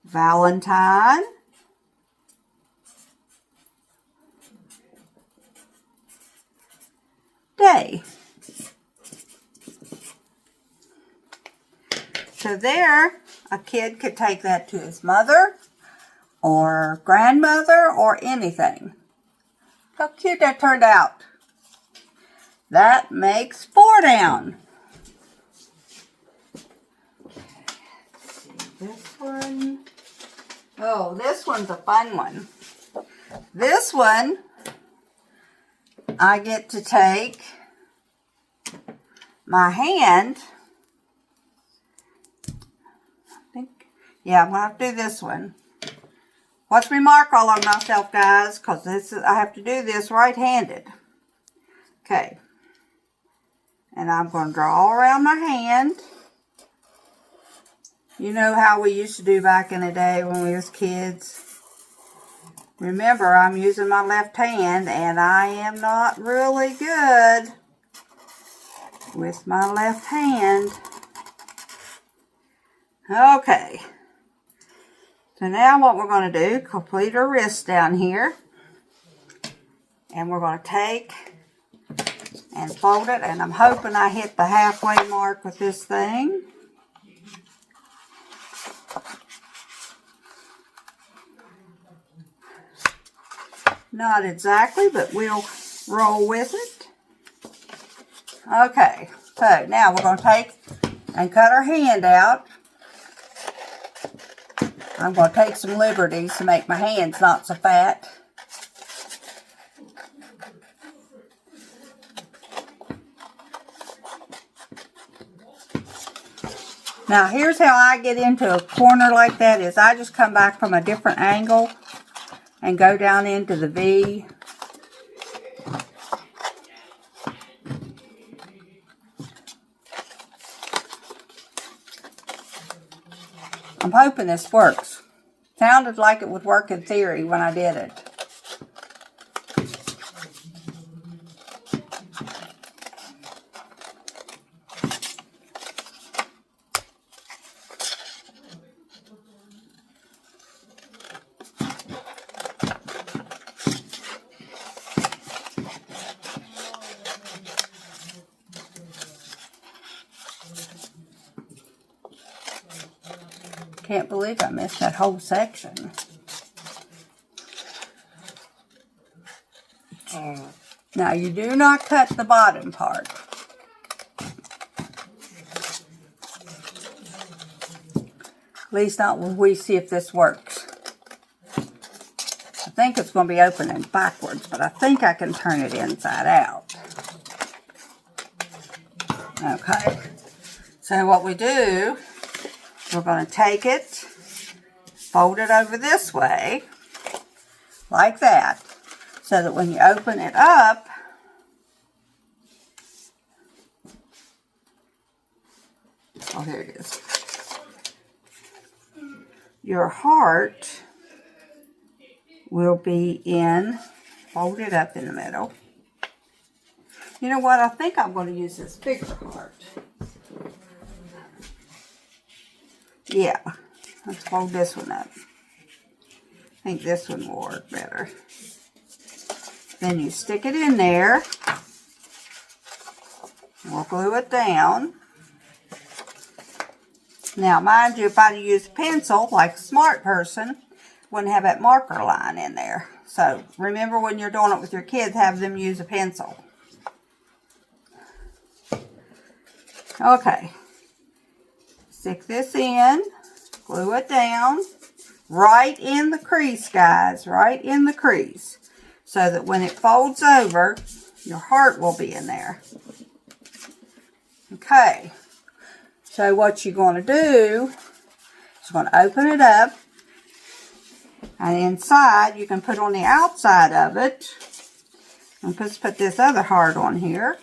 Valentine Day. So there, a kid could take that to his mother or grandmother or anything. How cute that turned out. That makes 4 down. Let's see, this one. Oh, this one's a fun one. This one, I get to take my hand. Yeah, I'm going to have to do this one. Watch me mark all on myself, guys, because I have to do this right-handed. Okay. And I'm going to draw all around my hand. You know how we used to do back in the day when we was kids. Remember, I'm using my left hand, and I am not really good with my left hand. Okay. So now what we're going to do, complete her wrist down here. And we're going to take and fold it. And I'm hoping I hit the halfway mark with this thing. Not exactly, but we'll roll with it. Okay, so now we're going to take and cut our hand out. I'm going to take some liberties to make my hands not so fat. Now here's how I get into a corner like that is I just come back from a different angle and go down into the V. I'm hoping this works. Sounded like it would work in theory when I did it. Can't believe I missed that whole section. Now you do not cut the bottom part. At least not when we see if this works. I think it's going to be opening backwards, but I think I can turn it inside out. Okay. So what we do, we're going to take it, fold it over this way, like that, so that when you open it up, oh, here it is, your heart will be folded up in the middle. You know what, I think I'm going to use this bigger heart. Yeah, let's fold this one up. I think this one will work better. Then you stick it in there. We'll glue it down. Now, mind you, if I'd used a pencil, like a smart person, wouldn't have that marker line in there. So, remember when you're doing it with your kids, have them use a pencil. Okay. Stick this in, glue it down, right in the crease, guys, right in the crease, so that when it folds over, your heart will be in there. Okay, so what you're going to do is you're going to open it up, and inside you can put on the outside of it, and let's put this other heart on here.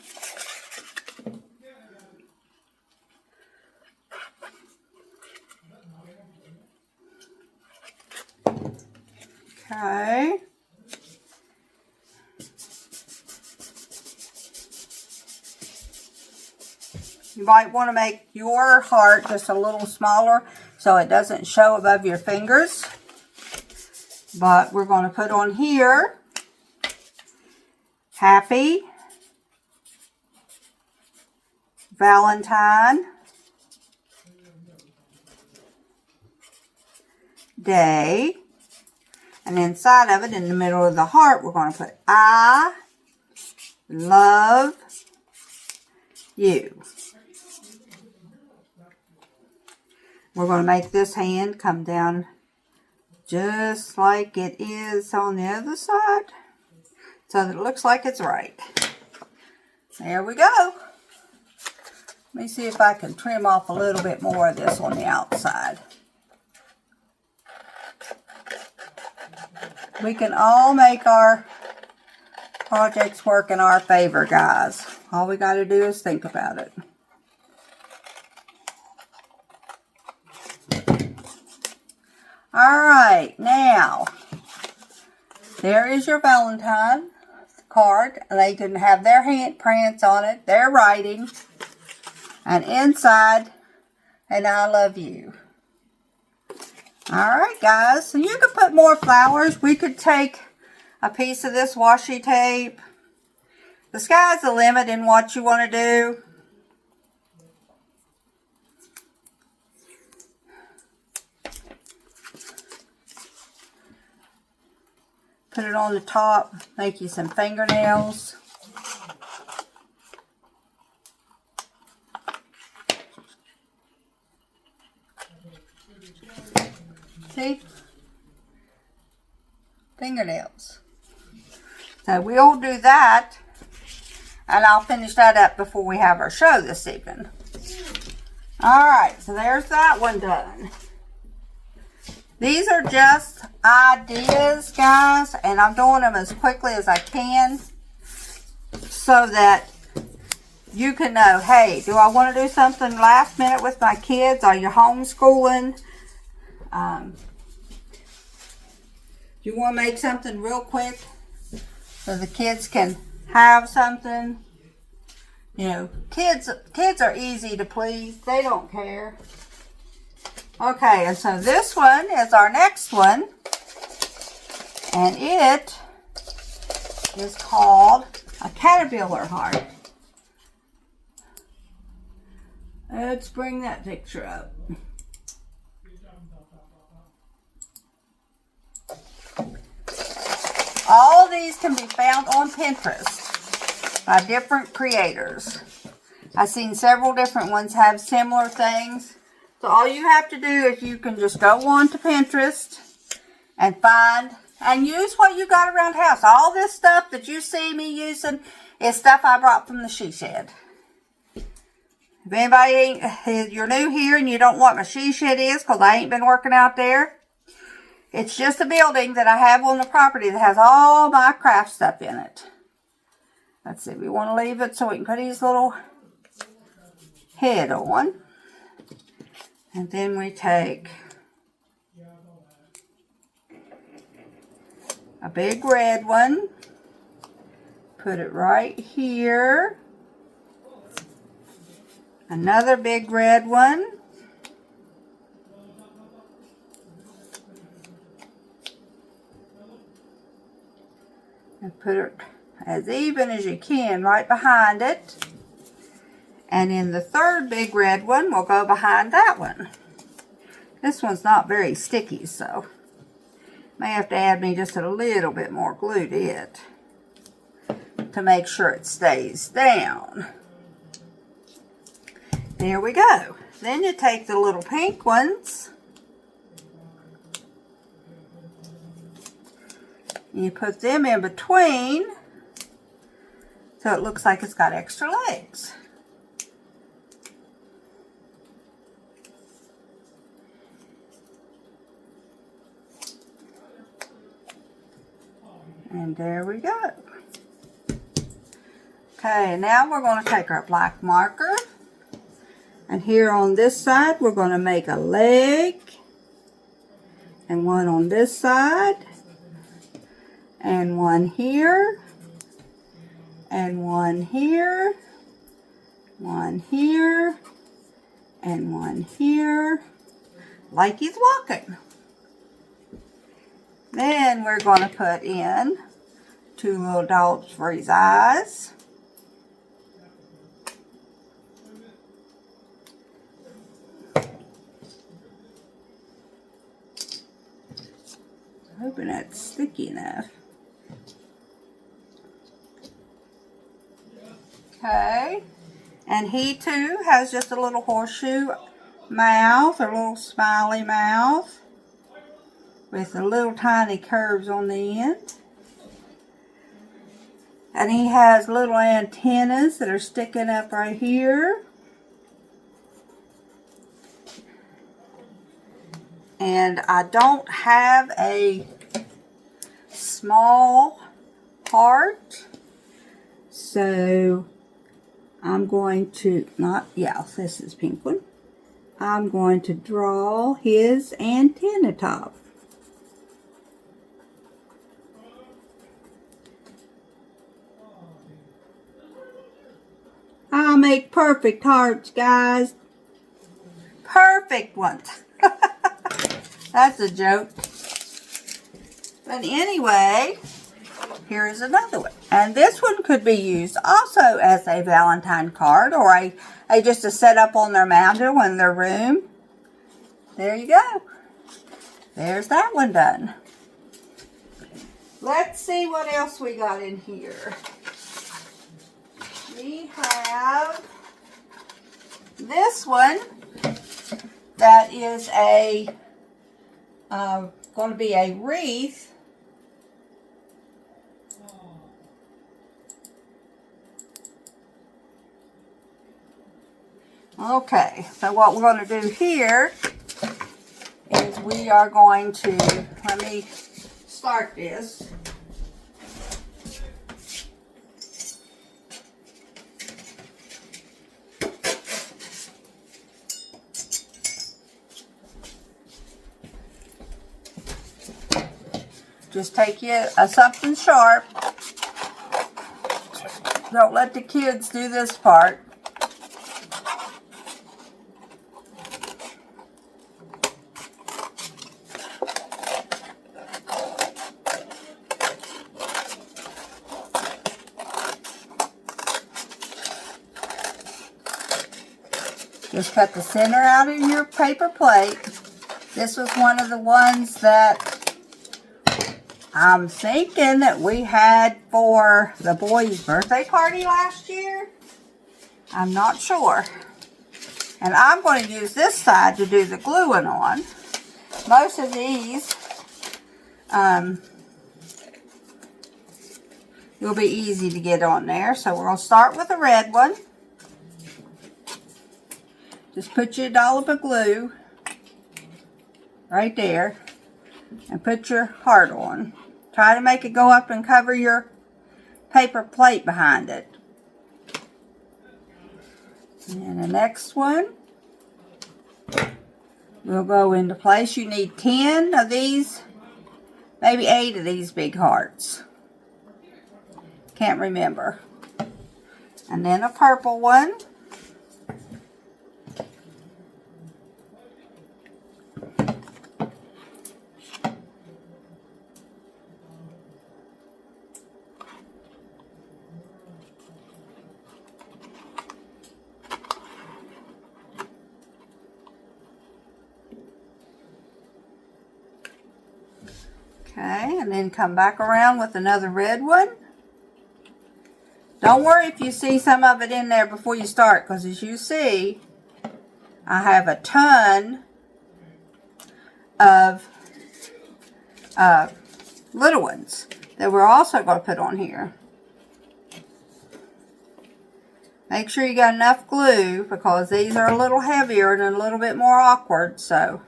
Okay. You might want to make your heart just a little smaller so it doesn't show above your fingers. But we're going to put on here, Happy Valentine Day. And inside of it, in the middle of the heart, we're going to put, I love you. We're going to make this hand come down just like it is on the other side, so that it looks like it's right. There we go. Let me see if I can trim off a little bit more of this on the outside. We can all make our projects work in our favor, guys. All we got to do is think about it. All right, now, there is your Valentine card. They can have their handprints on it, their writing. and inside, and I love you. Alright guys, so you could put more flowers. We could take a piece of this washi tape. The sky's the limit in what you want to do. Put it on the top, make you some fingernails. See? Fingernails. So we'll do that, and I'll finish that up before we have our show this evening. Alright, so there's that one done. These are just ideas, guys, and I'm doing them as quickly as I can so that you can know, hey, do I want to do something last minute with my kids? Are you homeschooling? Do you want to make something real quick so the kids can have something? You know, kids are easy to please. They don't care. Okay, and so this one is our next one. And it is called a caterpillar heart. Let's bring that picture up. All these can be found on Pinterest by different creators. I've seen several different ones have similar things. So all you have to do is you can just go on to Pinterest and find and use what you got around the house. All this stuff that you see me using is stuff I brought from the she shed. If anybody, you're new here and you don't know what my she shed is because I ain't been working out there, it's just a building that I have on the property that has all my craft stuff in it. Let's see, we want to leave it so we can put his little head on. And then we take a big red one, put it right here. Another big red one. And put it as even as you can right behind it. And then the third big red one will go behind that one. This one's not very sticky, so may have to add me just a little bit more glue to it to make sure it stays down. There we go. Then you take the little pink ones. And you put them in between so it looks like it's got extra legs. And there we go. Okay, now we're going to take our black marker. And here on this side, we're going to make a leg. And one on this side. And one here. And one here. One here. And one here. Like he's walking. Then we're going to put in 2 little dots for his eyes. Hoping that's sticky enough. Okay. And he too has just a little horseshoe mouth, or little smiley mouth, with the little tiny curves on the end. And he has little antennas that are sticking up right here. And I don't have a small heart, so I'm going to, this is pink one. I'm going to draw his antenna top. make perfect hearts, guys. Perfect ones. That's a joke. But anyway, here's another one. And this one could be used also as a Valentine card or a just to set up on their mantle in their room. There you go. There's that one done. Let's see what else we got in here. We have this one that is a going to be a wreath. Okay, so what we're going to do here is we are going to, let me start this. Just take you something sharp. Don't let the kids do this part. Just cut the center out of your paper plate. This was one of the ones that I'm thinking that we had for the boys' birthday party last year. I'm not sure. And I'm going to use this side to do the gluing on. Most of these will be easy to get on there. So we're going to start with the red one. Just put your dollop of glue right there and put your heart on. Try to make it go up and cover your paper plate behind it. And the next one will go into place. You need 10 of these, maybe 8 of these big hearts. Can't remember. And then a purple one. Okay, and then come back around with another red one. Don't worry if you see some of it in there before you start, because as you see, I have a ton of little ones that we're also going to put on here. Make sure you got enough glue, because these are a little heavier and a little bit more awkward, so.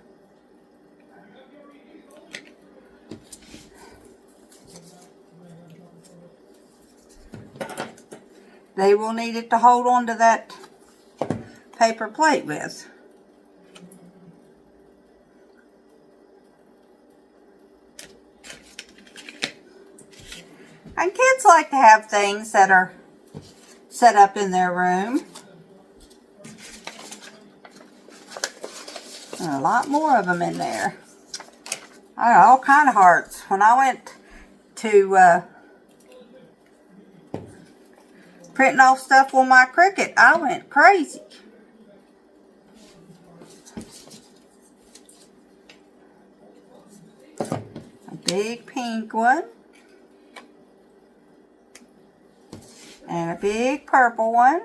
They will need it to hold on to that paper plate with. And kids like to have things that are set up in their room. And a lot more of them in there. I got all kind of hearts. When I went to printing off stuff on my Cricut, I went crazy. A big pink one. And a big purple one.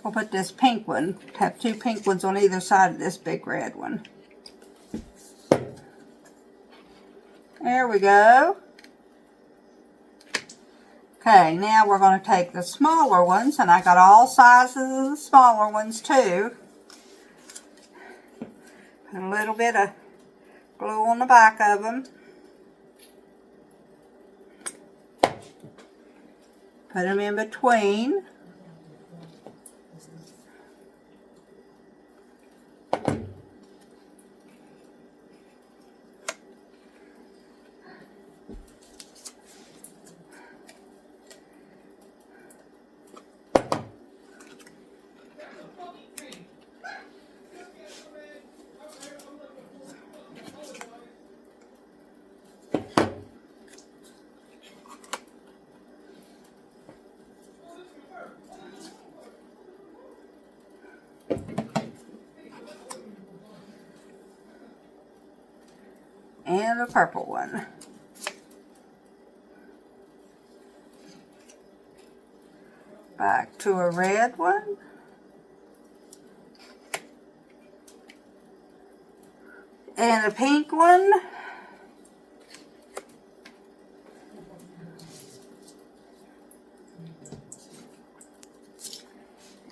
We'll put this pink one, have 2 pink ones on either side of this big red one. There we go. Okay, now we're going to take the smaller ones, and I got all sizes of the smaller ones too. Put a little bit of glue on the back of them. Put them in between. And a purple one. Back to a red one. And a pink one.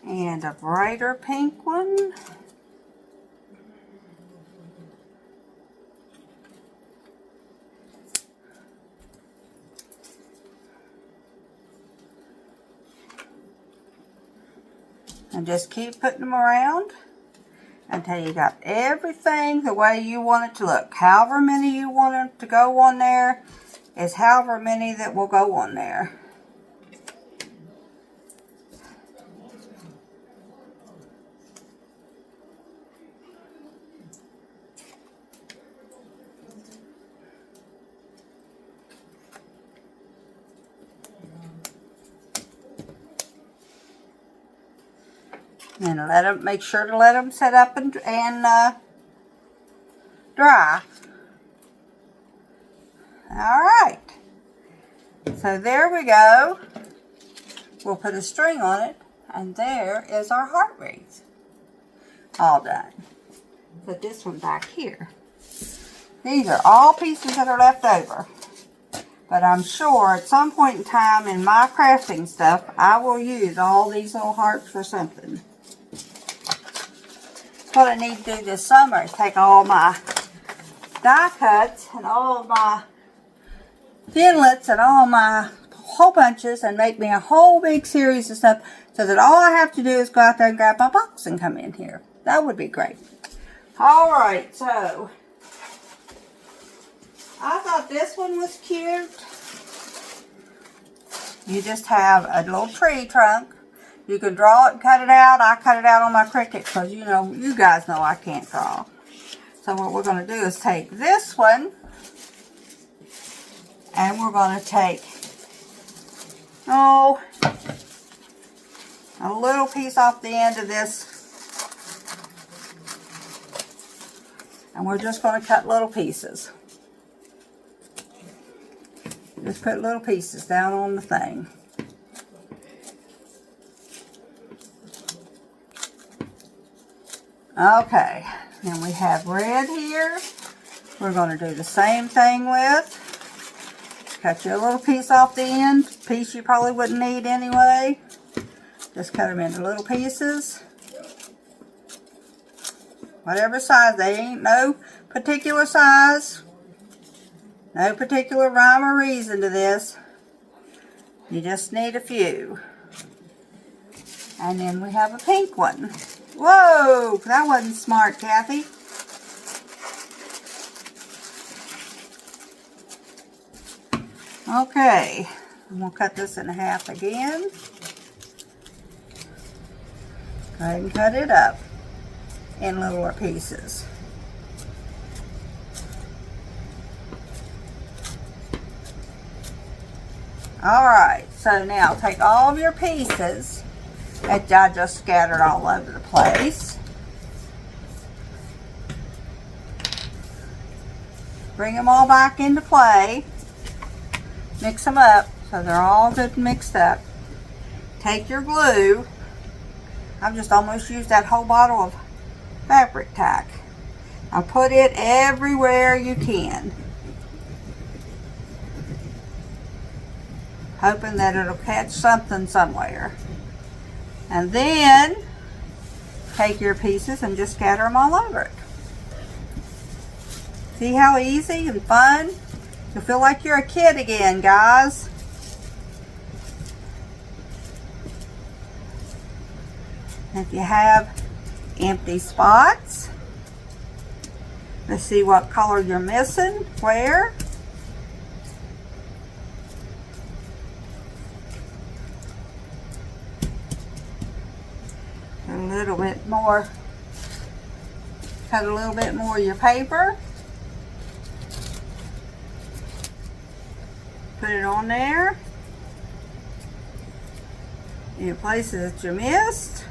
And a brighter pink one. And just keep putting them around until you got everything the way you want it to look. However many you want it to go on there is however many that will go on there. And make sure to let them set up and dry. All right. So there we go. We'll put a string on it, and there is our heart wreath. All done. Put this one back here. These are all pieces that are left over. But I'm sure at some point in time in my crafting stuff, I will use all these little hearts for something. What I need to do this summer is take all my die cuts and all of my thinlets and all my hole punches and make me a whole big series of stuff so that all I have to do is go out there and grab my box and come in here. That would be great. All right, so I thought this one was cute. You just have a little tree trunk. You can draw it and cut it out. I cut it out on my Cricut because, you know, you guys know I can't draw. So what we're going to do is take this one and we're going to take, a little piece off the end of this. And we're just going to cut little pieces. Just put little pieces down on the thing. Okay, then we have red here. We're going to do the same thing with. Cut you a little piece off the end. Piece you probably wouldn't need anyway. Just cut them into little pieces. Whatever size. They ain't no particular size. No particular rhyme or reason to this. You just need a few. And then we have a pink one. Whoa, that wasn't smart, Kathy. Okay, and we'll cut this in half again. Go ahead and cut it up in littler pieces. Alright, so now take all of your pieces that I just scattered all over the place. Bring them all back into play. Mix them up so they're all good and mixed up. Take your glue. I've just almost used that whole bottle of fabric tack. Now put it everywhere you can. Hoping that it'll catch something somewhere. And then take your pieces and just scatter them all over it. See how easy and fun? You'll feel like you're a kid again, guys. If you have empty spots, let's see what color you're missing, where. A little bit more, cut a little bit more of your paper. Put it on there. Any places that you missed.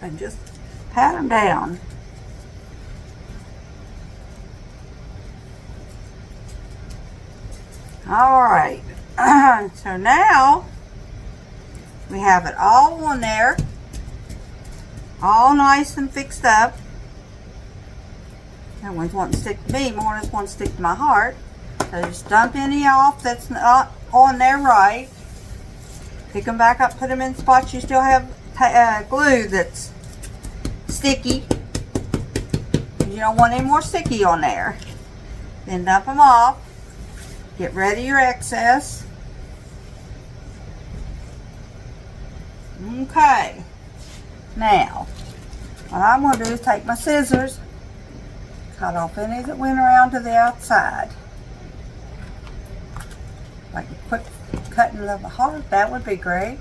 And just pat them down. All right. So now we have it all on there, all nice and fixed up. That one's wanting to stick to me more than it's wanting to stick to my heart. So just dump any off that's not on there right. Pick them back up, put them in spots you still have glue that's sticky. You don't want any more sticky on there. Then dump them off. Get rid of your excess. Okay. Now, what I'm going to do is take my scissors, cut off any that went around to the outside. Like a quick cutting of the heart, that would be great.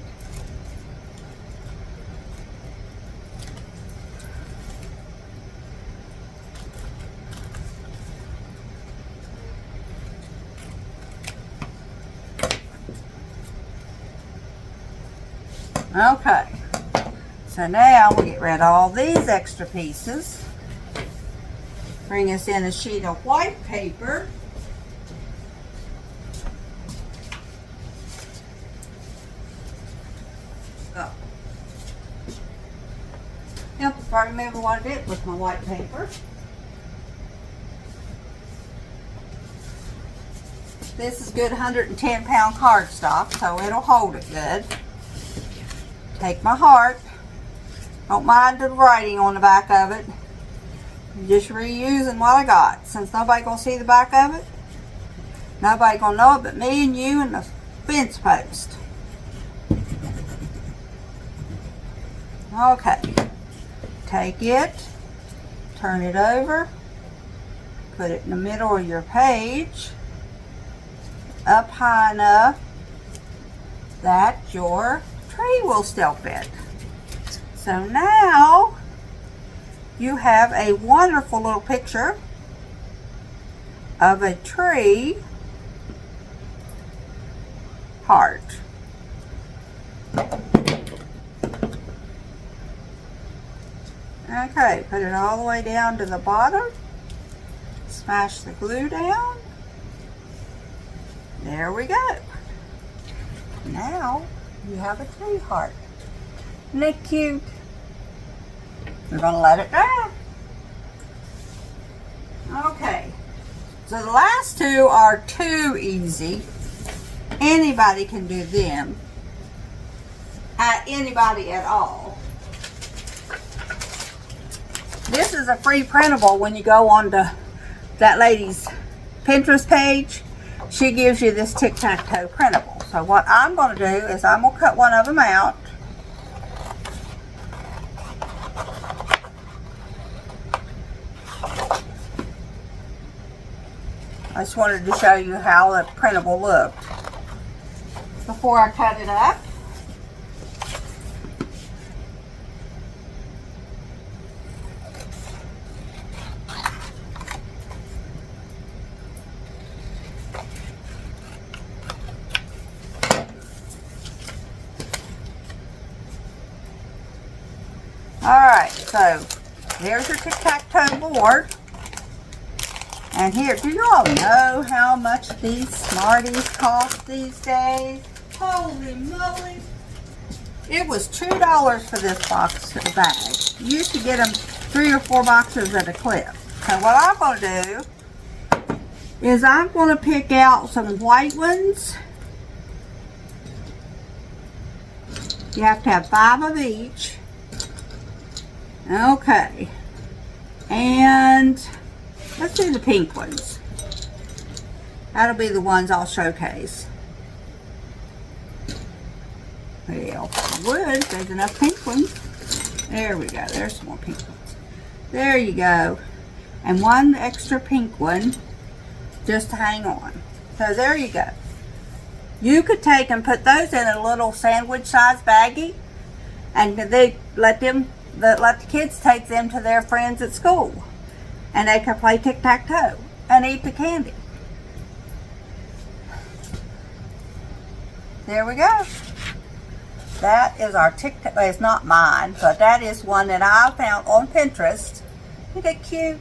Okay, so now we'll get rid of all these extra pieces. Bring us in a sheet of white paper. Oh. Yep, if I remember what I did with my white paper. This is good 110-pound cardstock, so it'll hold it good. Take my heart. Don't mind the writing on the back of it. I'm just reusing what I got. Since nobody gonna see the back of it, nobody gonna know it but me and you and the fence post. Okay. Take it, turn it over, put it in the middle of your page, up high enough that your tree will still fit. So now you have a wonderful little picture of a tree heart. Okay, put it all the way down to the bottom. Smash the glue down. There we go. Now you have a tree heart. Isn't that cute? We're going to let it dry. Okay. So the last two are too easy. Anybody can do them. Anybody at all. This is a free printable when you go on to that lady's Pinterest page. She gives you this tic-tac-toe printable. So what I'm going to do is I'm going to cut one of them out. I just wanted to show you how the printable looked before I cut it up. Alright, so there's your tic-tac-toe board. And here, do you all know how much these Smarties cost these days? Holy moly! It was $2 for this box bag. You used to get them 3 or 4 boxes at a clip. So what I'm going to do is I'm going to pick out some white ones. You have to have 5 of each. Okay. And let's do the pink ones. That'll be the ones I'll showcase. Well, wood, there's enough pink ones. There we go. There's some more pink ones. There you go. And one extra pink one just to hang on. So there you go. You could take and put those in a little sandwich size baggie, and they let the kids take them to their friends at school, and they can play tic-tac-toe and eat the candy. There we go. That is our tic-tac. It's not mine, but that is one that I found on Pinterest. Isn't it cute?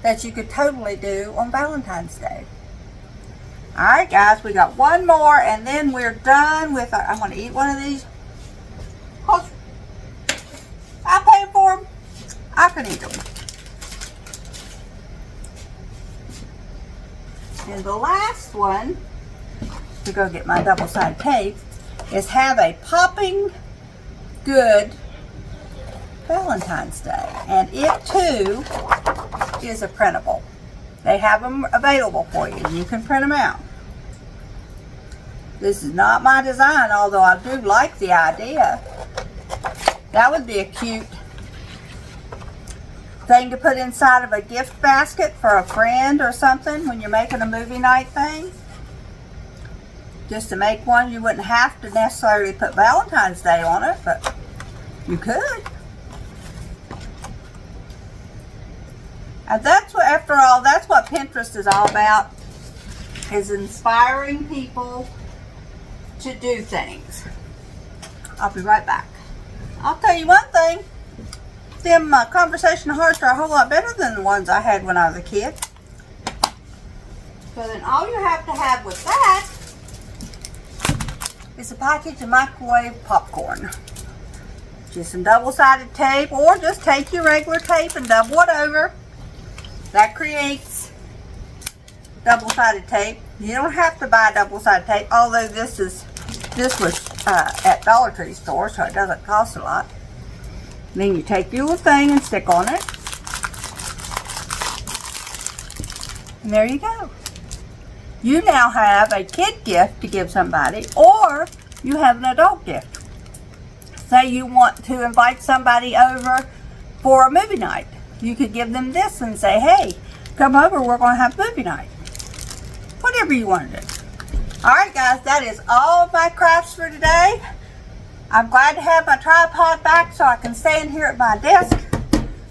That you could totally do on Valentine's Day. All right, guys, we got one more, and then we're done with our, I'm going to eat one of these. Oh, I paid for them. I can eat them. And the last one, to go get my double-sided tape, is have a popping good Valentine's Day. And it, too, is a printable. They have them available for you. You can print them out. This is not my design, although I do like the idea. That would be a cute thing to put inside of a gift basket for a friend or something when you're making a movie night thing. Just to make one, you wouldn't have to necessarily put Valentine's Day on it, but you could. And that's what, after all, that's what Pinterest is all about, is inspiring people to do things. I'll be right back. I'll tell you one thing, them conversation hearts are a whole lot better than the ones I had when I was a kid. So then all you have to have with that is a package of microwave popcorn. Just some double-sided tape, or just take your regular tape and double it over. That creates double-sided tape. You don't have to buy double-sided tape, although this was at Dollar Tree store, so it doesn't cost a lot. Then you take your little thing and stick on it. And there you go. You now have a kid gift to give somebody, or you have an adult gift. Say you want to invite somebody over for a movie night. You could give them this and say, hey, come over, we're going to have movie night. Whatever you want to do. Alright guys, that is all of my crafts for today. I'm glad to have my tripod back so I can stand here at my desk,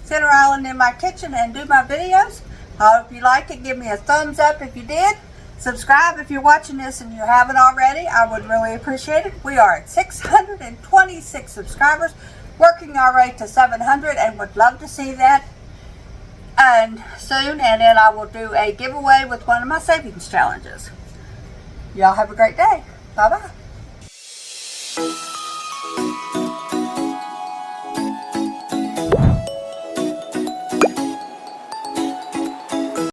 center island in my kitchen, and do my videos. I hope you liked it. Give me a thumbs up if you did. Subscribe if you're watching this and you haven't already. I would really appreciate it. We are at 626 subscribers, working our way to 700, and would love to see that and soon. And then I will do a giveaway with one of my savings challenges. Y'all have a great day. Bye-bye.